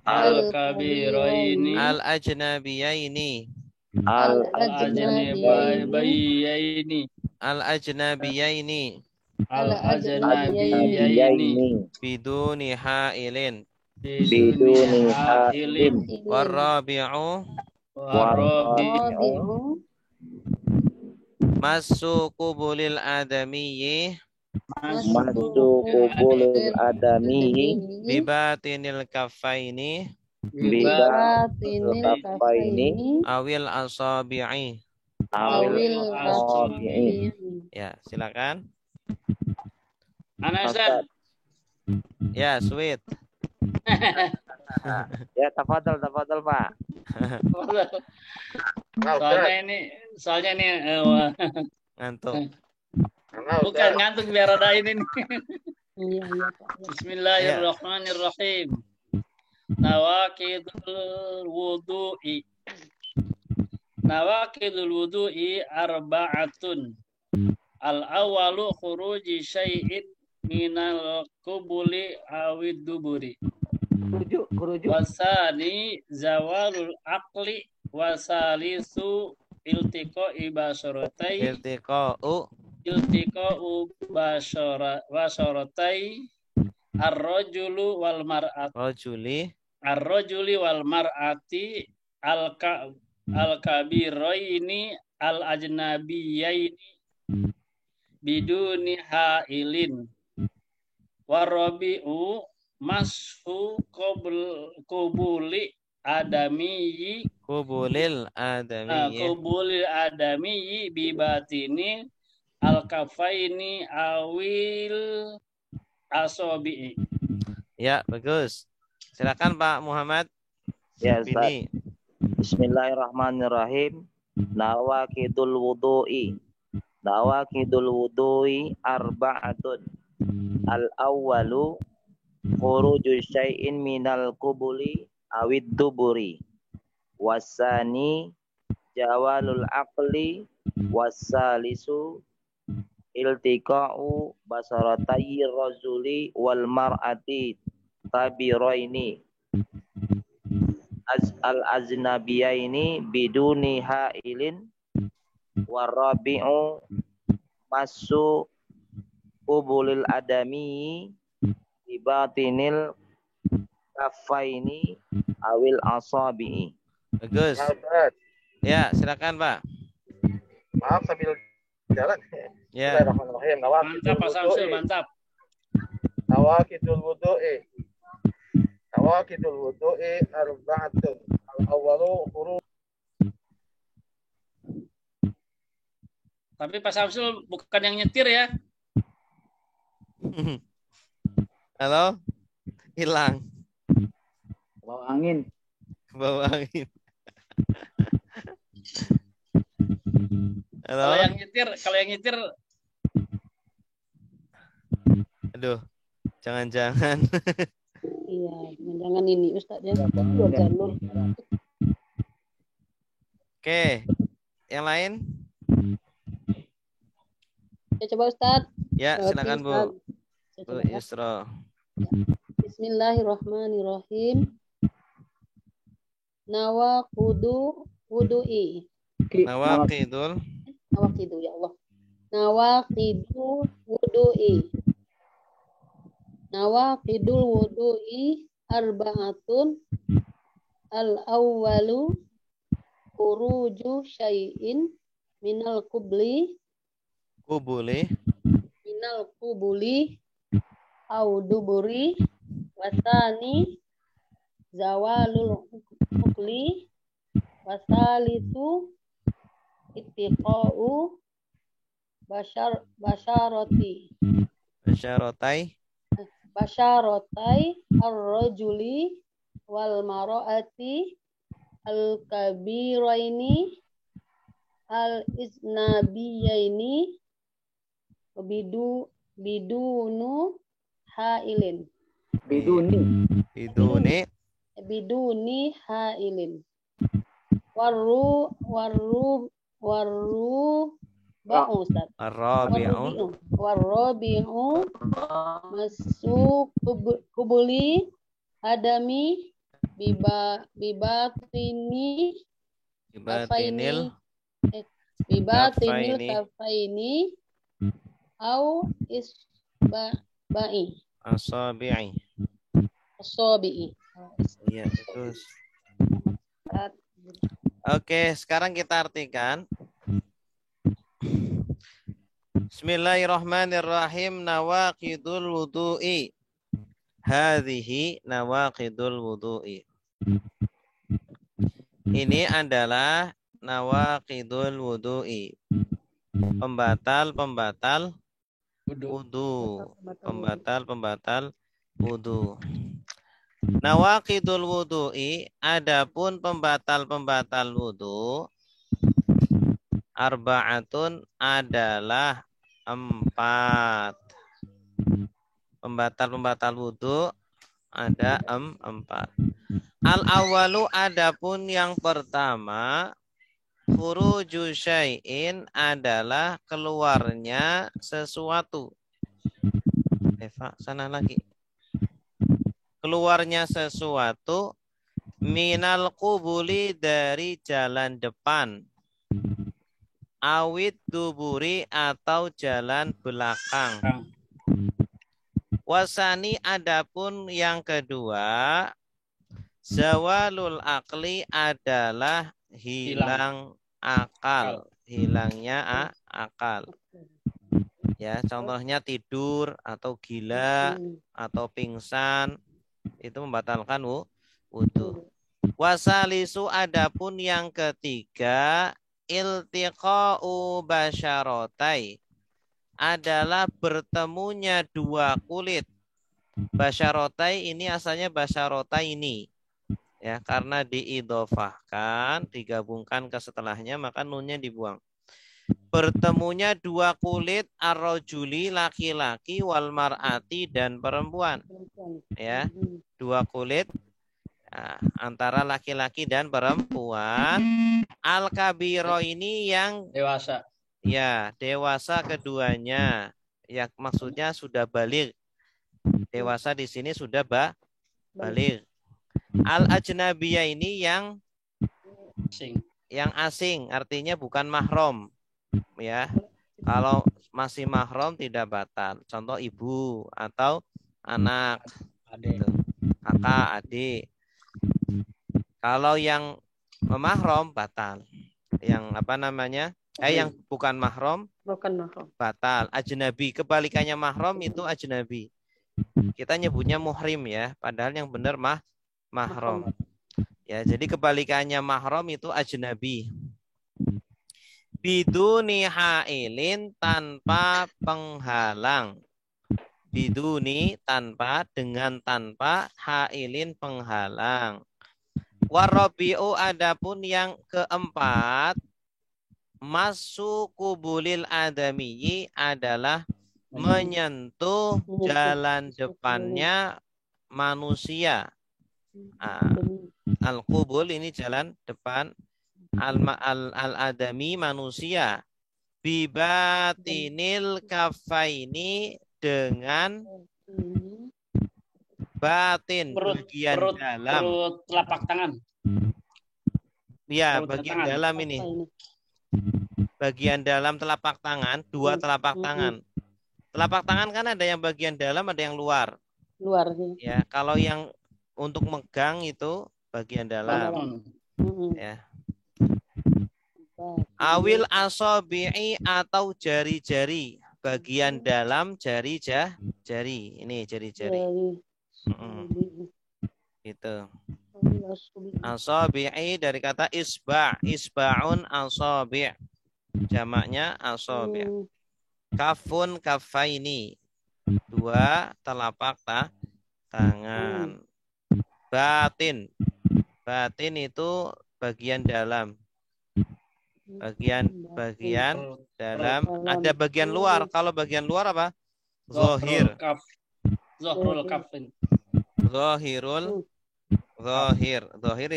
al-kabiraini al-ajnabiyaini al-ajnabiyaini al-ajnabiyaini biduni hailin. biduni hailin. Warabi'u Warabi'u massu qubulil adamiyyi massu qubulil adamiyyi bibatinil kaffaini bibatinil kaffaini awil asabi'i. awil asabi'i. Ya, silakan. Ana Ustaz. Ya, sweet. Ya, tafadhol Pak. Soalnya ini Ngantuk. bukan ngantuk biar ada ini nih. Iya, Pak. Bismillahirrahmanirrahim. Nawaqidul wudu'i. Nawaqidul wudu'i arba'atun. Al-awwalu khuruji syai'in minal qubuli awid duburi. Wasani zawalul aqli wasalisu iltiqa'i basyaratai iltiqa'u basyaratai ar-rajulu wal mar'ati ar-rajuli wal mar'ati al-kabiraini al-ajnabiyaini biduni hailin. Warabi'u mashu kubuli adamiyi Kubulil adami ya. kubuli adamiyi bibatini al-kafaini awil asobi'i. Ya, bagus. Silakan Pak Muhammad. Ya, Ustaz. Ini. Bismillahirrahmanirrahim. Nawaqidul wudu'i. Nawaqidul wudu'i arba'atun. Al-awwalu khuruju syai'in minal qubuli awid duburi. Wasani jawalul aqli. Wassalisu iltiqa'u basaratai rajuli wal mar'ati tabiraini al-aznabiyaini biduni hailin. Warabi'u masu qubulil adami bibatinil kafaini awil asabi'i. Bagus. Ya, silakan Pak. Maaf sambil jalan. Ya. Bismillahirrahmanirrahim. Mantap Pak Samsul, mantap. Nawaqidul wudu'i. Nawaqidul wudu'i arba'atun. Al-awwalu khuruj. Tapi Pak Samsul bukan yang nyetir ya. Halo? Hilang. Bawa angin. Bawa angin. Halo? Kalau yang nyetir Aduh. Jangan-jangan. Iya, jangan ini Ustaz ya. Dua jalur. Oke. Yang lain? Ya, coba Ustaz. Ya, silakan Bu. Ustaz. Ya, Bu coba, ya. Yusra. Bismillahirrahmanirrahim. Nawaqidu wudu'i. Nawaqidul Nawaqidu ya Allah. Nawaqidu wudu'i. Nawaqidul wudu'i arba'atun. Al-awwalu khuruju syai'in minal qubli au duburi wasani zawalul ukli wasalisu ittiqa'u basyaratai ar-rajuli wal mar'ati al-kabiraini al-iznabiyaini bidunu hailin. Biduni hailin. Warru ba'u Ustaz. Warrabi'u masuk kubuli adami bibatinil kafaini au isba'i asabi'i. Iya, bagus. Oke, sekarang kita artikan. Bismillahirrahmanirrahim. Nawaqidul wudu'i. Hadhihi nawaqidul wudu'i. Ini adalah nawaqidul wudu'i. Pembatal wudu. Pembatal wudu. Nawaqidul wudu'i, adapun pembatal wudu, arba'atun adalah 4. Pembatal wudu ada 4. Al-awwalu, adapun yang pertama, khuruju syai'in adalah keluarnya sesuatu. Eva, sana lagi. Keluarnya sesuatu minal qubuli, dari jalan depan, awid duburi, atau jalan belakang. Wasani, adapun yang kedua, zawalul akli, adalah hilang akal, hilangnya akal. Ya, contohnya tidur atau gila atau pingsan itu membatalkan wudu. Wasalisu adapun yang ketiga iltiqa'u basyarotai adalah bertemunya dua kulit. Basyarotai ini asalnya basyarotai ini. Ya, karena diidhofahkan, digabungkan ke setelahnya maka nunnya dibuang. Bertemunya dua kulit ar-rajuli laki-laki wal mar'ati dan perempuan. Ya, dua kulit antara laki-laki dan perempuan. Al-kabiro ini yang Dewasa. ya, dewasa keduanya. Ya, maksudnya sudah baligh. Dewasa di sini sudah baligh. Al-ajnabiyah ini yang asing, artinya bukan mahram. Ya, kalau masih mahram tidak batal. Contoh ibu atau anak, Adik. kakak, adik. Kalau yang mahram batal. Yang apa namanya? Yang bukan mahram batal. Ajnabi, kebalikannya mahram itu ajnabi. Kita nyebutnya muhrim ya, padahal yang benar mahram. Ya, jadi kebalikannya mahram itu ajnabi. Biduni hailin tanpa penghalang. Biduni tanpa, dengan tanpa, hailin penghalang. Warabi'u adapun yang keempat, masukubulil adamiyi adalah menyentuh jalan depannya manusia. Al-qubul ini jalan depan al-adami manusia. Bibatinil kafaini dengan batin bagian dalam. Perut telapak tangan. Ya, Perut bagian tangan. dalam ini. Bagian dalam telapak tangan, dua telapak tangan. Telapak tangan kan ada yang bagian dalam, ada yang luar. Luar. Ya, kalau yang untuk megang itu bagian dalam. Ya. Awil asabi'i atau jari-jari, bagian dalam jari. Ini jari-jari. Gitu. Asabi'i dari kata isba', isba'un asabi'. Jamaknya asabi'. Kafun kafaini, dua telapak tangan. Batin, batin itu bagian dalam. Bagian dalam, ada bagian luar. Kalau bagian luar apa? Zahir. Zahrul kafin. Zahir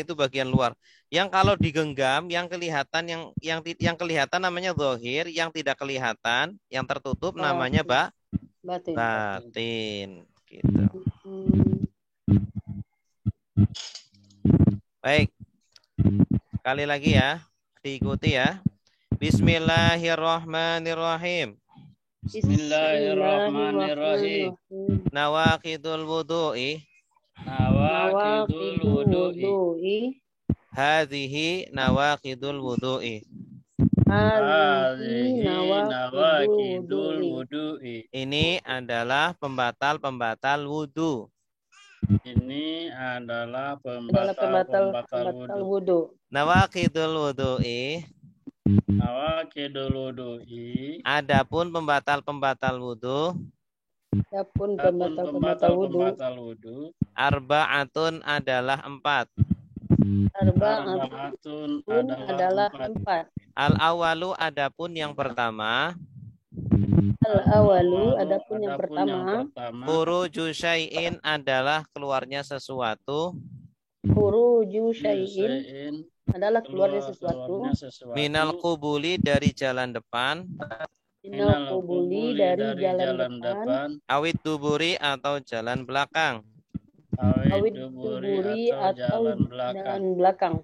itu bagian luar. Yang kalau digenggam, yang kelihatan yang kelihatan namanya zahir, yang tidak kelihatan, yang tertutup namanya batin. Gitu. Baik. Sekali lagi ya, diikuti ya. Bismillahirrahmanirrahim. Bismillahirrahmanirrahim. Nawaqidul wudu'i. Nawaqidul wudu'i. Hadhihi nawaqidul wudu'i. Hadhihi nawaqidul wudu'i. Ini adalah pembatal wudu. Ini adalah pembatal wudu. Nawaqidul wudu'i. Nawaqidul wudu'i. Adapun pembatal wudu. Adapun pembatal wudu. Arba'atun adalah 4. Arba'atun adalah 4. Al-awalu adapun yang pertama. Al-awalu adapun yang pertama. Khuruju syai'in adalah keluarnya sesuatu. Khuruju syai'in adalah keluarnya sesuatu. Minal qubuli dari jalan depan. Minal qubuli dari jalan depan. Awid duburi atau jalan belakang. Awid duburi atau jalan belakang.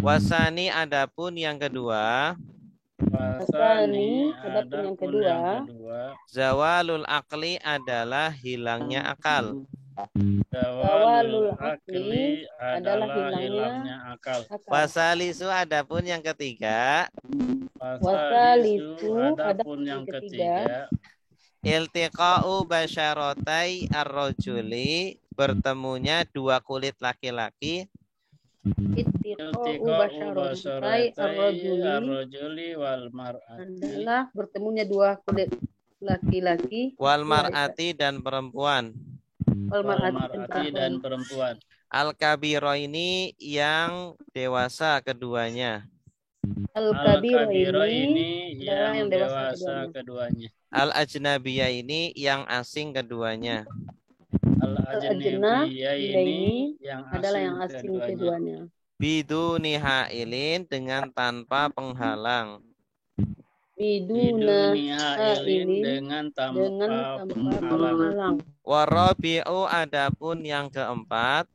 Wasani adapun yang kedua. Wasani adapun yang kedua. Zawalul akli adalah hilangnya akal. Zawalul akli adalah hilangnya akal. Wasalisu adapun yang ketiga. Wasalisu adapun yang ketiga. Iltiqa'u basyaratai ar-rajuli, bertemunya dua kulit laki-laki. Ittiqa'u basyaratai ar-rajuli wal mar'ati adalah bertemunya dua kulit laki-laki. Wal mar'ati dan perempuan. Wal mar'ati dan perempuan. Al-kabiro ini yang dewasa keduanya. Al-kabiro Al-kabiro ini adalah yang dewasa keduanya. Al-ajnabiyah ini yang asing keduanya. Al-ajnabiyah ini yang adalah yang asing keduanya. Biduni hailin, dengan tanpa penghalang. Biduni hailin dengan tanpa penghalang. Warabi'u, adapun yang keempat.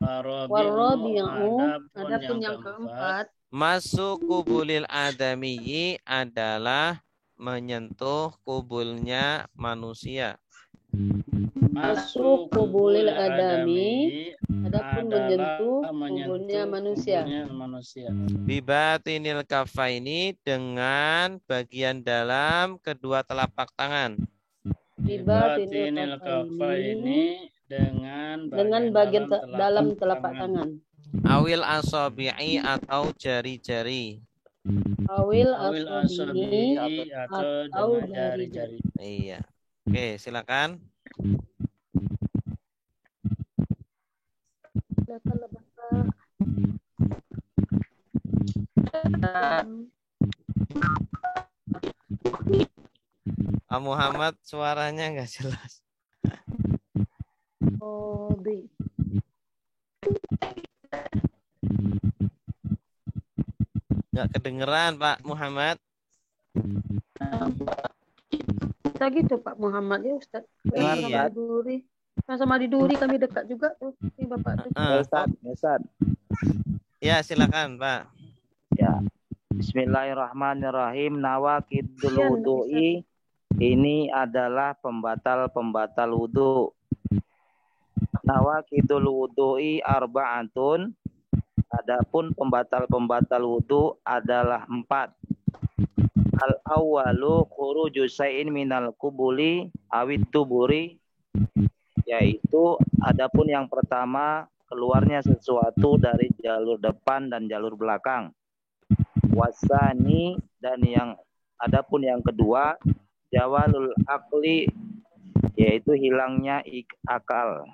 Warabi'u, adapun yang keempat. Masuk kubulil adamiyyi adalah menyentuh kubulnya manusia. Masuk kubulil adami, adapun menyentuh kubulnya manusia. Bibatinil kafaini, dengan bagian dalam kedua telapak tangan. Bibatinil kafaini, dengan bagian dalam telapak tangan. Awil asabi'i, atau jari-jari. Awil asabi'i, atau jari-jari. Iya. Oke, silakan. Silakan Bapak. Muhammad, suaranya nggak jelas. Oh, B. Nggak kedengeran, Pak Muhammad. Kita gitu Pak Muhammad ya Ustaz. Iya. Sama di Duri kami dekat juga tuh. Ini Bapak tuh. Ustaz. Ya, silakan, Pak. Ya. Bismillahirrahmanirrahim. Nawaqidul wudu'i ini adalah pembatal-pembatal wudu. Nawaqidul wudu'i arba'atun. Adapun pembatal-pembatal wudu adalah 4. Al-awwalu khuruju syai'in minal kubuli awid duburi, yaitu adapun yang pertama keluarnya sesuatu dari jalur depan dan jalur belakang. Wasani, dan adapun yang kedua jawalul akli, yaitu hilangnya akal.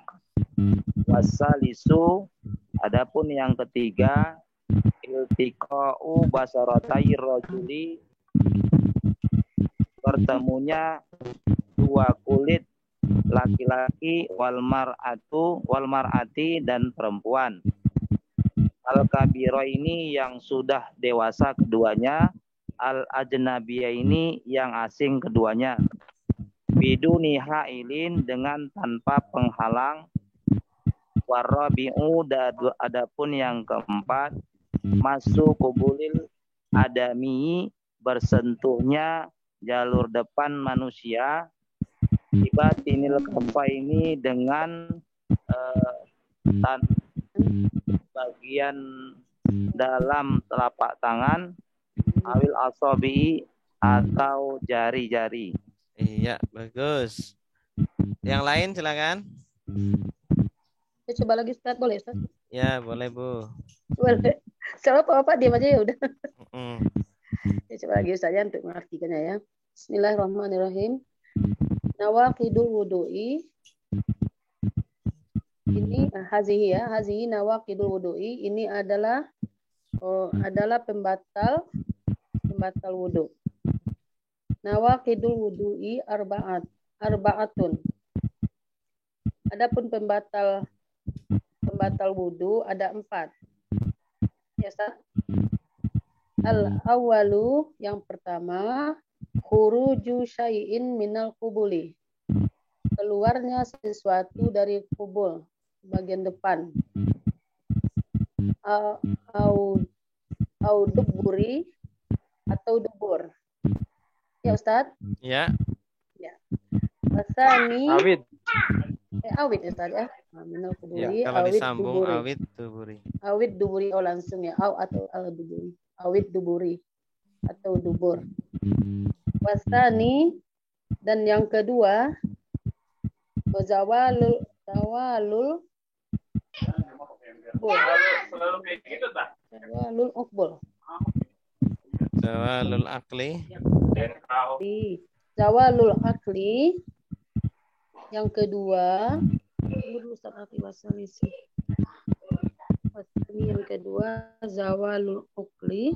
Wasalisu, adapun yang ketiga iltiqa'u basaratai rajuli, bertemunya dua kulit laki-laki, wal mar'ati dan perempuan. Al-kabiro ini yang sudah dewasa keduanya, al-ajnabiyah ini yang asing keduanya. Biduni hailin, dengan tanpa penghalang. Warabi'u, adapun yang keempat masuk kubulil adami, bersentuhnya jalur depan manusia. Bibatinil kafa ini dengan bagian dalam telapak tangan. Awil asabi, atau jari-jari. Iya, bagus. Yang lain silakan. Ya, coba lagi Ustaz, boleh Ustaz? Ya, boleh Bu. Boleh. Coba Bapak diam aja ya udah. Mm. Ya, coba lagi Ustaz ya untuk mengartikannya ya. Bismillahirrahmanirrahim. Nawaqidul wudu'i. Ini hazihi nawaqidul wudu'i, ini adalah pembatal wudu. Nawaqidul wudu'i arba'atun. Adapun pembatal wudu ada 4. Ya, Ustaz. Al-awwalu, yang pertama, khuruju syai'in minal kubuli, keluarnya sesuatu dari kubul bagian depan. Au duburi, atau dubur. Ya Ustaz? Ya. Ya. Wasani Awid. Awid ya Ustaz ya. Minal kubuli, Ya, kalau awid disambung duburi. awid duburi. Awid duburi, langsung ya. Atau al duburi. Awid duburi atau dubur. Wasani, Dan yang kedua, zawalul uqbul. Zawalul akli. Zawalul akli. Yang kedua, yang kedua zawalul ukli.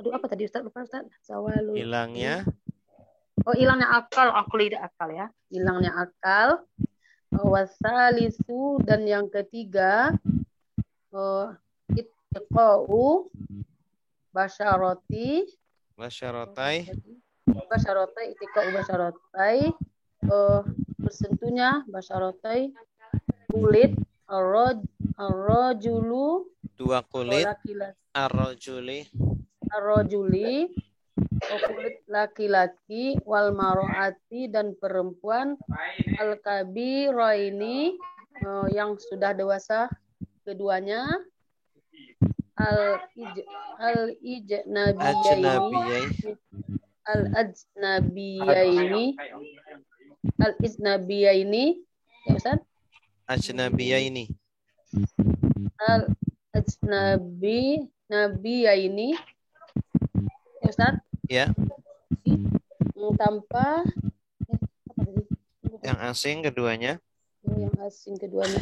Aduh, apa tadi Ustaz? Lupa Ustaz. Zawalul Hilangnya. Oh, hilangnya akal. Akli tidak akal ya. Hilangnya akal. Wasalisu, dan yang ketiga itqa'u basyarati. Basyaratai. Basyaratai, itqa'u basyaratai. Bersentuhnya basyaratai kulit arrojulu, Dua kulit. laki-laki, Arrojuli. kulit laki-laki, wal mar'ati, dan perempuan, al kabiraini, yang sudah dewasa keduanya, al ajnabiyaini, ya Ustaz? Ajnabiyaini. Al nabiyaini, ya Ustaz? Ya. Tanpa Yang asing keduanya. yang asing keduanya.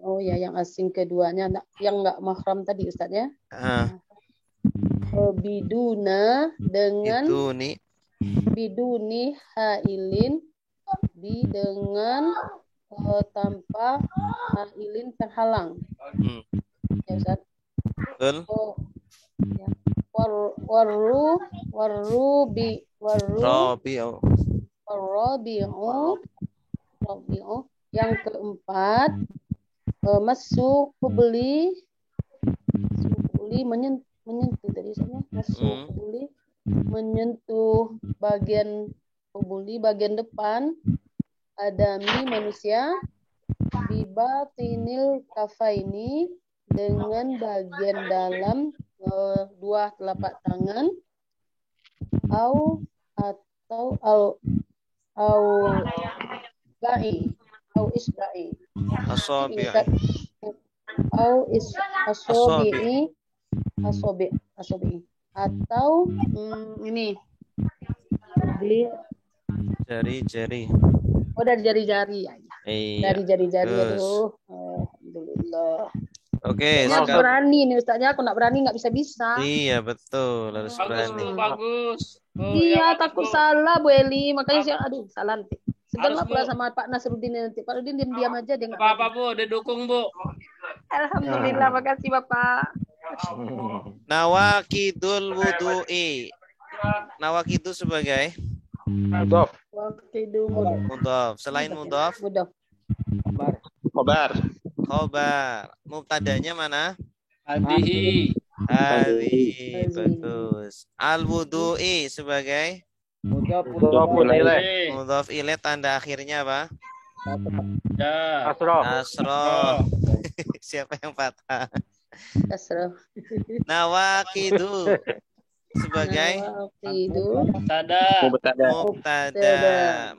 Oh ya, yang asing keduanya, yang enggak mahram tadi Ustaz ya. Biduna, dengan biduni hailin, dengan tanpa hailin penghalang. Ya Ustaz. Betul. Ya. Rabi'u. Yang keempat, masuk kubli, menyentuh tadi saya. Masuk kubli, menyentuh bagian kubli, bagian depan adami, manusia, bibatinil kafaini, dengan bagian dalam dua telapak tangan, isba'i, atau ini jari-jari. Oh, dari jari-jari ya. Iya. Dari jari-jari itu. Alhamdulillah. Oke, Harus berani nih Ustaznya, aku nak berani nggak bisa. Iya, betul, harus berani. Bagus. Iya, takut salah Bu Eli, makanya saya salah nanti. Sebentar pula sama Pak Nasruddin nanti. Pak Nasruddin diam aja dia nggak apa-apa Bu, didukung Bu. Alhamdulillah, makasih Bapak. Nawakidul wudu'i. Nawakidu sebagai Mudhof. mudhof. Selain mudhof, Khobar. khobar. Mubtadanya mana? Hadihi. Bagus. Al wudu'i sebagai Mudhofun ilaih. mudhof ilaih, tanda akhirnya apa? Ya. Asroh. Siapa yang patah? Asroh. Nawakidu sebagai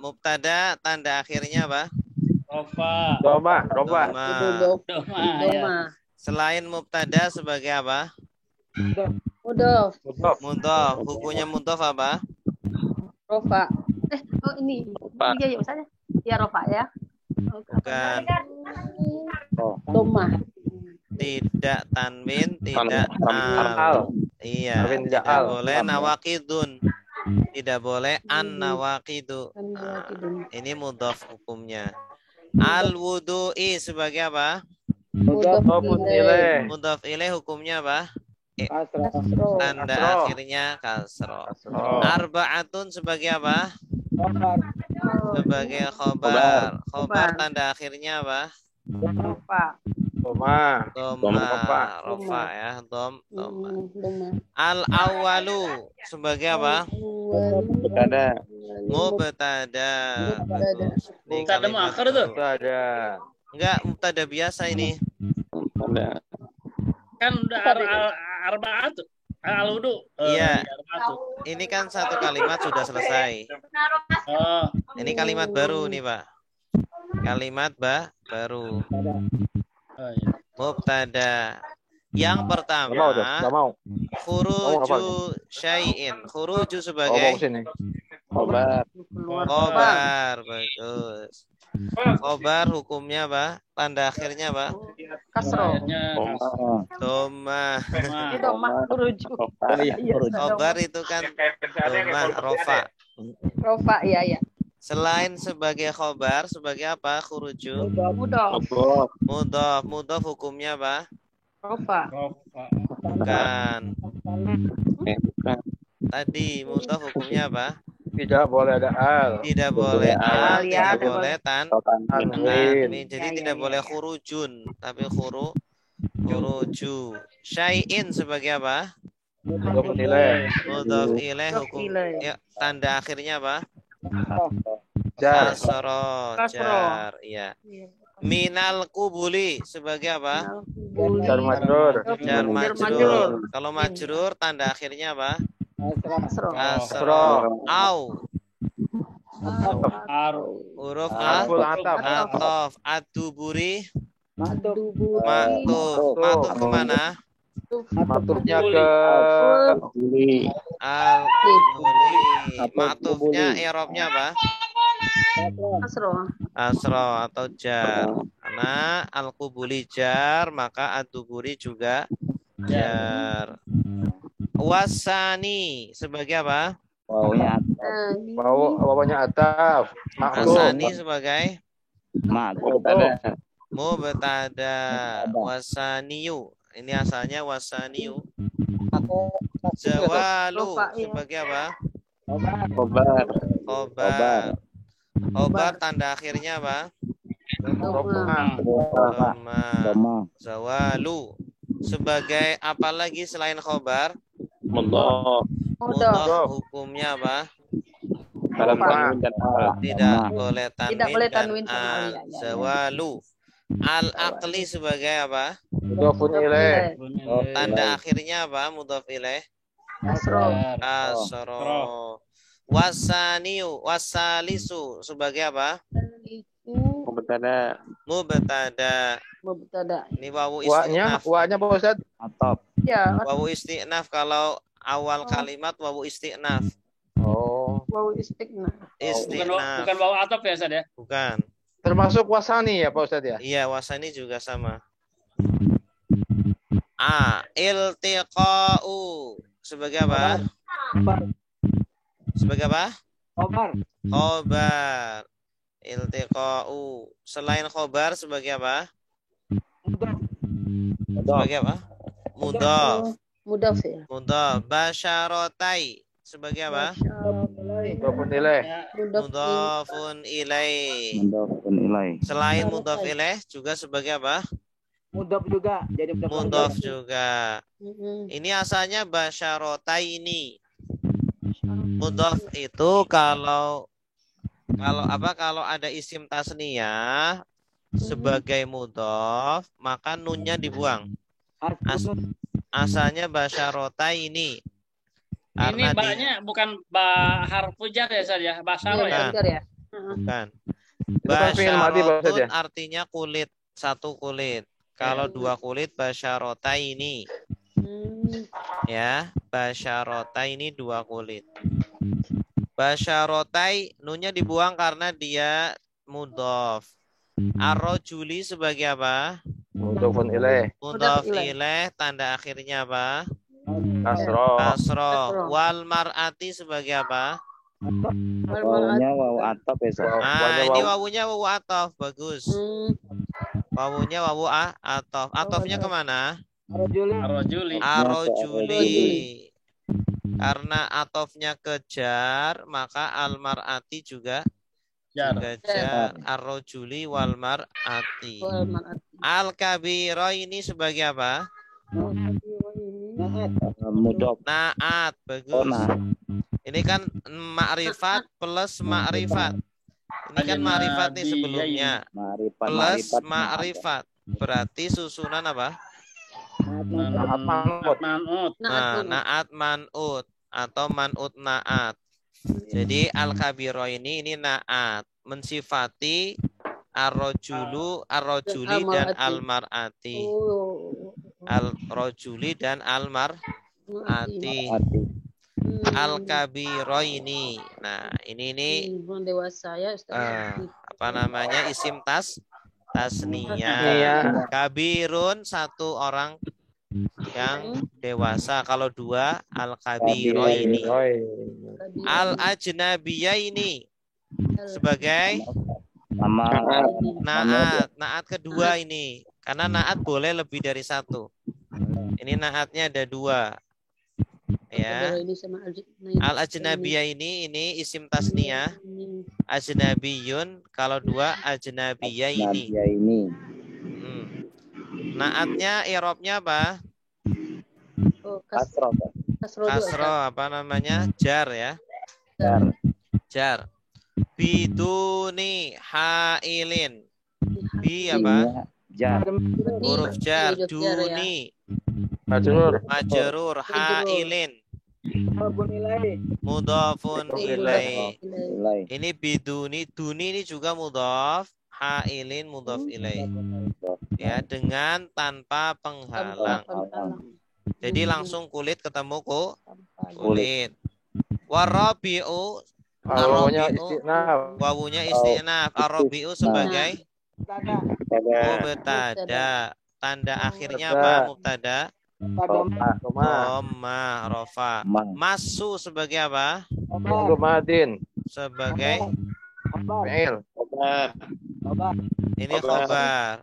mubtada, tanda akhirnya apa? Doma. Selain mubtada sebagai apa? Mudhof. Hukumnya mudhof apa? Rofa. Ini. Iya ya Ustaz. Ya rofa ya. Bukan. Doma. Tidak tanwin, tidak al. Iya. Tidak boleh nawakidun. Tidak boleh an nawakidu. Ini mudhof hukumnya. Al wudu'i sebagai apa? Mudhof ilaih hukumnya apa? Tanda akhirnya kasroh. Arba'atun sebagai apa? Sebagai khobar. Khobar tanda akhirnya apa? Doma. Rofa ya. Doma. Al awalu sebagai apa? Mubtada. Mubtada muakhir tuh. Enggak, mubtada biasa ini. Kan udah arba'at al wudu. Iya. Ini kan satu kalimat sudah selesai. Oh, Ini kalimat baru nih, Pak. Kalimat baru. oh iya. Mubtada. Yang Nggak mau, pertama, nggak mau. khuruju syai'in. Khuruju Oh, mau sebagai ke sini. Khobar. khobar. Bagus. Khobar hukumnya apa? Tanda akhirnya apa? Kasro. Akhirnya Doma. Itu mak kuruju. Oh iya, Khobar itu kan doma, rofa. Rofa, iya. Selain sebagai khobar, sebagai apa? Khuruju. Mudof. Mudhof. Mudhof hukumnya apa? Rofa. Bukan. Tadi mudhof hukumnya apa? Tidak boleh ada al. Tidak boleh al, Ya, tidak boleh Tanwin. tanwin. Jadi Ya, tidak ya, boleh ya. khurujun, tapi khuruju. Syai'in sebagai apa? Mudhof ilaih. Mudhof ilaih Mudhof hukum. ilaih. Ya, tanda akhirnya apa? Jar. Kasro, jar. Iya. Minal kubuli sebagai apa? Jar majrur. Jar majrur. Kalau majrur tanda akhirnya apa? Kasro. Kasro. Au. Aru. Huruf Harful ataf. atof. Aduburi. Duburi. Matuf. Matuf kemana? Matufnya ke Al-kubuli. Matufnya i'rabnya apa? Kasro. Asro atau jar. Karena al-kubuli jar, maka ad-duburi juga jar. Wasani sebagai apa? wawanya ataf. Asani sebagai Mubtada. mubtada. Wasaniyu. Ini asalnya wasaniyu. Zawalu sebagai apa? Khobar. Khobar. Khobar tanda akhirnya apa? Doma. Zawalu. Sebagai apa lagi selain khobar? Mudhof. Mudhof hukumnya apa? Dalam tanwin dan al. Tidak boleh Tidak boleh tanwin dan sama al. al, ya. Zawalu. Al-aqli sebagai apa? Mudhofun ilaih. Tanda akhirnya apa? Mudhof ilaih. Kasro. Asro. Wasaniu. Wasalisu sebagai apa? Itu Mubtada. Mubtada. mubtada. Ini wawu Wanya, isti'naf. wanya Pak Ustaz. Ataf. Ya, Wawu isti'naf kalau awal kalimat wawu isti'naf. Oh, wow istiqna. Isti'naf. Bukan bawa atop ya, Ustaz ya? Bukan. termasuk wasani ya Pak Ustaz ya? Iya, wasani juga sama. Iltiqa'u sebagai apa? Sebagai apa? Khobar. Khobar. Iltiqa'u. Selain khobar sebagai apa? Sebagai apa? Mudhaf. Mudhaf ya. Mudhaf. Basyaratai sebagai apa? Mudhafun ilaih. Mudhafun ilaih. Mudhafun ilaih. Selain mudhaf ilaih juga sebagai apa? Mudhaf juga. Jadi Mudhaf juga. Ini asalnya basyaratai ini. Mudhaf itu kalau ada isim tasniyah sebagai mudhaf, maka nunnya dibuang. Asalnya basyaratai ini. Ini ba-nya bukan ba harfu jar ya, Ustaz ya? Basyaro ya? Bukan. kan fi'il madhi, Pak Ustaz, ya? Basyarotun artinya kulit, satu kulit. Kalau dua kulit basyaratai ini. Ya, basyaratai ini dua kulit. Basyaratai nunnya dibuang karena dia mudhaf. Ar-rajuli sebagai apa? Mudhafun ilaih. Mudhaf ilaih, tanda akhirnya apa? Kasro. Kasro. Wal mar'ati sebagai apa? Wawunya wawu ataf ya, Ustaz. Ini wawunya wawu ataf, bagus. Wawunya wawu ataf. Atafnya kemana? Ar-rajuli. Ar-rajuli. Karena atofnya kejar, maka al-mar'ati juga jar. Ar-rajuli wal mar'ati. Al-kabiro ini sebagai apa? Mudhaf. Naat, bagus. Ini kan ma'rifat plus ma'rifat. Ini kan ma'rifat nih sebelumnya. Plus ma'rifat. Berarti susunan apa? Man'ut. Nah, naat man'ut atau man'ut naat. Jadi al-kabiro ini naat mensifati ar-rajuli dan al-mar'ati. Al-rajuli dan al-mar'ati. Al-kabiro ini. Nah, ini dewasa ya Ustaz. apa namanya? Isim tasniyah. Kabirun satu orang yang dewasa. Kalau dua al-kabiro ini. Al-ajnabiyah ini sebagai naat kedua ini. Karena naat boleh lebih dari satu. Ini naatnya ada dua. Ya. Al-ajnabiyah ini isim tasniyah. Ajnabiyun kalau dua ajnabiyah ini. Naatnya i'rabnya apa? Kasro apa namanya? Jar ya. Jar. Biduni hailin. Bi apa? Jar. Huruf jar. Duni. Majrur. Majrur. Hailin. Mudhafun ilaih. Ini biduni. Duni ini juga mudhaf. Hailin mudhaf ilaih. Ya, dengan tanpa penghalang. Jadi langsung kulit ketemu kulit. Warabi'u. Wawunya istinaf. Arabi'u sebagai mubtada. Tanda akhirnya apa? Mubtada. Dhamma, rofa. Masu sebagai apa? Madin. Sebagai Fi'il. ini khobar.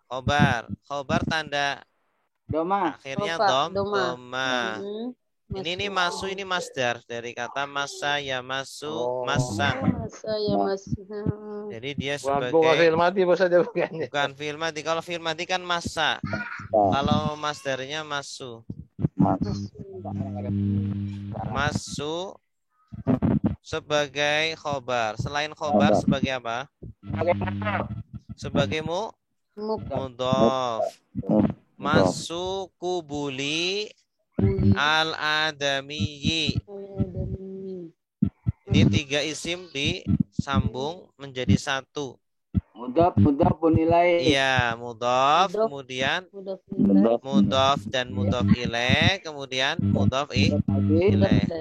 Khobar tanda akhirnya dhamma. Ini masu, ini masdar dari kata masa ya masu masan. Jadi dia sebagai Bukan fi'il madi saja bukannya. Bukan fi'il madi. Kalau fi'il madi kan masa. Kalau masdarnya masu. Masu sebagai khobar. Selain khobar sebagai apa? Sebagai mudhaf. Masu kubuli al-adamiyyi. Ini tiga isim disambung menjadi satu. Mudhafun ilaih. Iya, mudhaf, kemudian mudhaf dan mudhaf ilaih, kemudian mudhaf ilaih.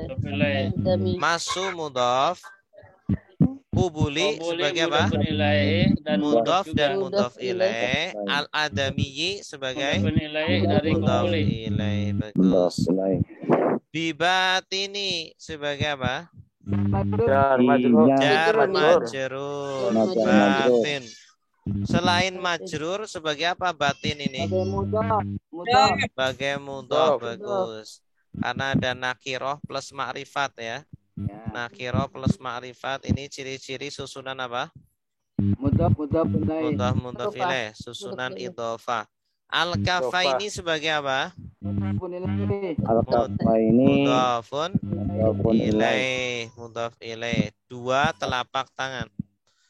Masu mudhaf, kubuli sebagai apa? Mudhaf dan mudhaf ilaih. Al-adamiyyi sebagai mudhaf ilaih. Bagus. Bibatini sebagai apa? Jar majrur. Batin. Selain majrur sebagai apa batin ini? Sebagai mudhaf. Bagus. Karena ada nakiroh plus ma'rifat ya. Nakiroh plus ma'rifat ini ciri-ciri susunan apa? Mudhaf ilaih. Susunan idhofah. Al-kafa ini sebagai apa? Al-kafa ini mudhafun ilaih. Dua telapak tangan.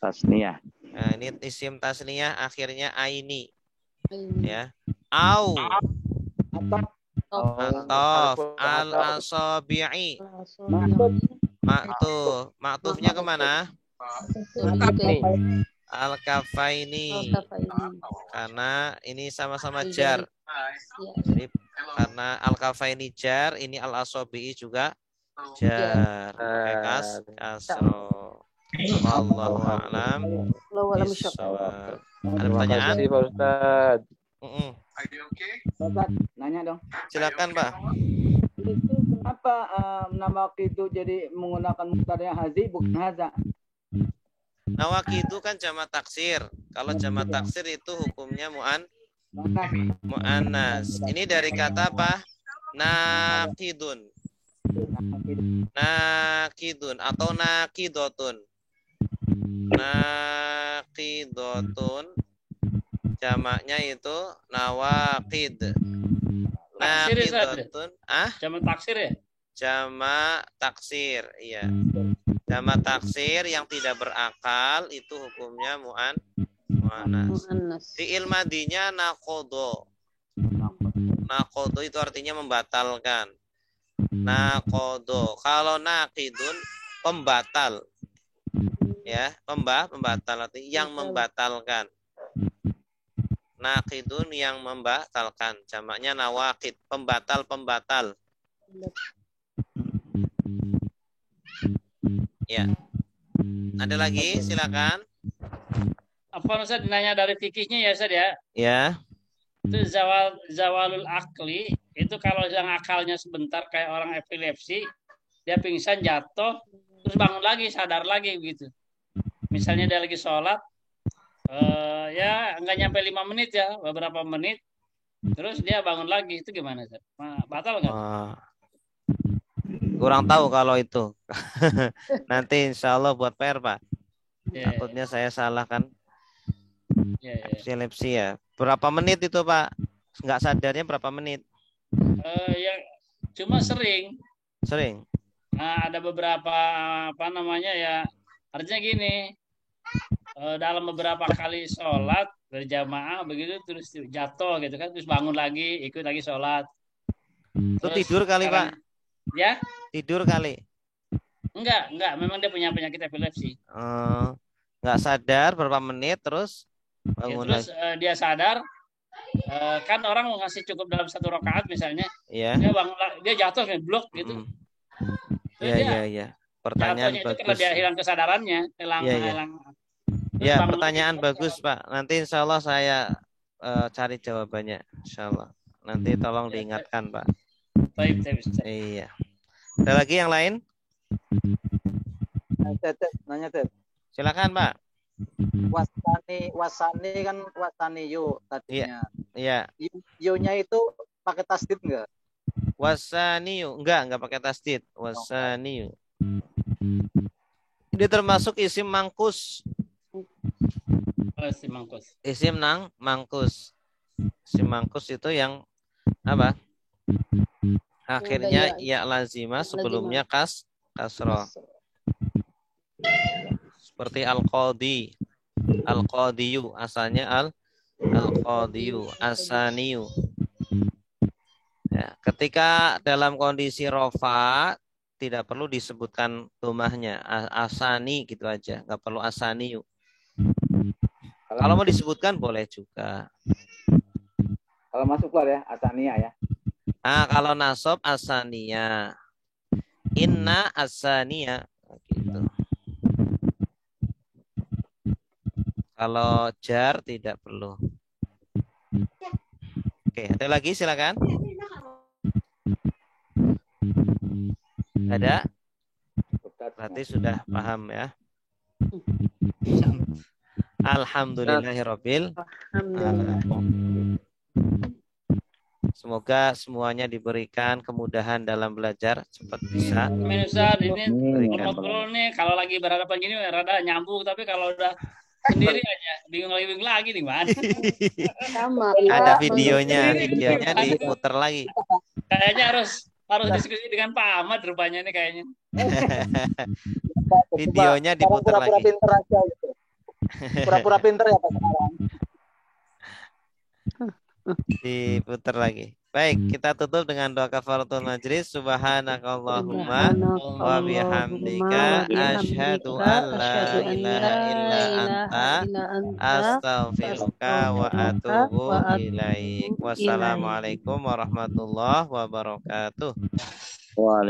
Tasniyah. Nah, ini isim tasniyah akhirnya aini. Ya. Au. Atof. Al-asabi'i. Maktufnya kemana? Al-kafaini. Karena ini sama-sama jar. Jadi karena al-kafaini jar, ini al-asabi'i juga jar. Kasro. Wallahu a'lam. Ada pertanyaan? Terima kasih Pak Ustaz. Ustaz, nanya dong. Silakan, Pak. Itu kenapa nama itu jadi menggunakan mubtada hazi bukan haza? Nawaki itu kan jamak taksir. Kalau jamak taksir itu hukumnya mu'annas. Ini dari kata apa? Nakidun. Nakidun atau nakidotun. Nakidotun. Jamaknya itu nawakid. Nakidotun. Jamak taksir ya? Jamak taksir, iya. Jamak taksir yang tidak berakal itu hukumnya mu'annas. Fi'il madinya nakodo. Nakodo itu artinya membatalkan. Nakodo. Kalau nakidun pembatal. Ya, pembatal artinya yang membatalkan. Nakidun yang membatalkan. Jamaknya nawakid, pembatal-pembatal. Ya. Ada lagi? Silakan. Apa Ustaz nanya dari fikihnya ya Ustaz ya? Ya. Itu zawalul akli itu kalau yang akalnya sebentar kayak orang epilepsi, dia pingsan jatuh terus bangun lagi sadar lagi begitu. Misalnya dia lagi sholat, ya nggak nyampe 5 menit ya, beberapa menit, terus dia bangun lagi, itu gimana Ustaz? Batal nggak? Kurang tahu kalau itu. Nanti insya Allah buat PR Pak. Takutnya saya salah kan. Epilepsi ya. Berapa menit itu Pak? Nggak sadarnya berapa menit? Ya cuma sering. Sering. Nah, ada beberapa apa namanya ya. Artinya gini. Dalam beberapa kali sholat berjamaah begitu terus jatuh gitu kan, terus bangun lagi ikut lagi sholat. Itu tidur kali Pak? Ya? Tidur kali? Enggak, memang dia punya penyakit epilepsi. Nggak sadar berapa menit terus bangun ya, terus dia sadar, kan orang mau ngasih cukup dalam 1 rakaat misalnya, dia bangun, dia jatuh blok gitu. Iya. Pertanyaan bagus. Itu karena dia hilang kesadarannya, hilang. Ya, pertanyaan bagus Pak. Nanti insya Allah saya cari jawabannya. Insya Allah. Nanti tolong diingatkan Pak. Baik. Iya. Ada lagi yang lain? Nanya Ted. Silakan Pak. Wasani kan wasani yu tadinya. Iya. Yu-nya itu pakai tasdid enggak? Wasaniyu, enggak pakai tasdid. Wasaniyu. Ini termasuk isim mangkus. Isim mangkus. Isim mangkus. Isim mangkus itu yang apa? Akhirnya ya lazimah, sebelumnya kasroh. Seperti al-qadi. Al-qadiyu, asalnya al-qadiyu, asaniyu. Ya, ketika dalam kondisi rofa tidak perlu disebutkan domahnya, asani gitu aja, nggak perlu asaniyu. Kalau mau disebutkan boleh juga. Kalau masuk keluar ya, asania ya. Kalau nasab asania. Inna asania gitu. Kalau jar tidak perlu. Oke, ada lagi silakan. Ada? Berarti sudah paham ya. Alhamdulillahirabbil alamin. Semoga semuanya diberikan kemudahan dalam belajar, cepat bisa. Amin Ustaz, ini ngobrol nih kalau lagi berhadapan gini rada nyambung, tapi kalau udah sendiri aja bingung lagi nih mana. Sama. Ada videonya diputar lagi. Kayaknya harus diskusi dengan Pak Ahmad rupanya nih kayaknya. Videonya diputar lagi. Pura-pura pinter aja gitu. Pura-pura pinter ya Pak sekarang. Diputar lagi. Baik, kita tutup dengan doa kafaratul majlis. Subhanakallahumma wa bihamdika asyhadu an la ilaha illa anta astaghfiruka wa atubu ilaik. Wassalamualaikum warahmatullahi wabarakatuh. Waalaikumsalam.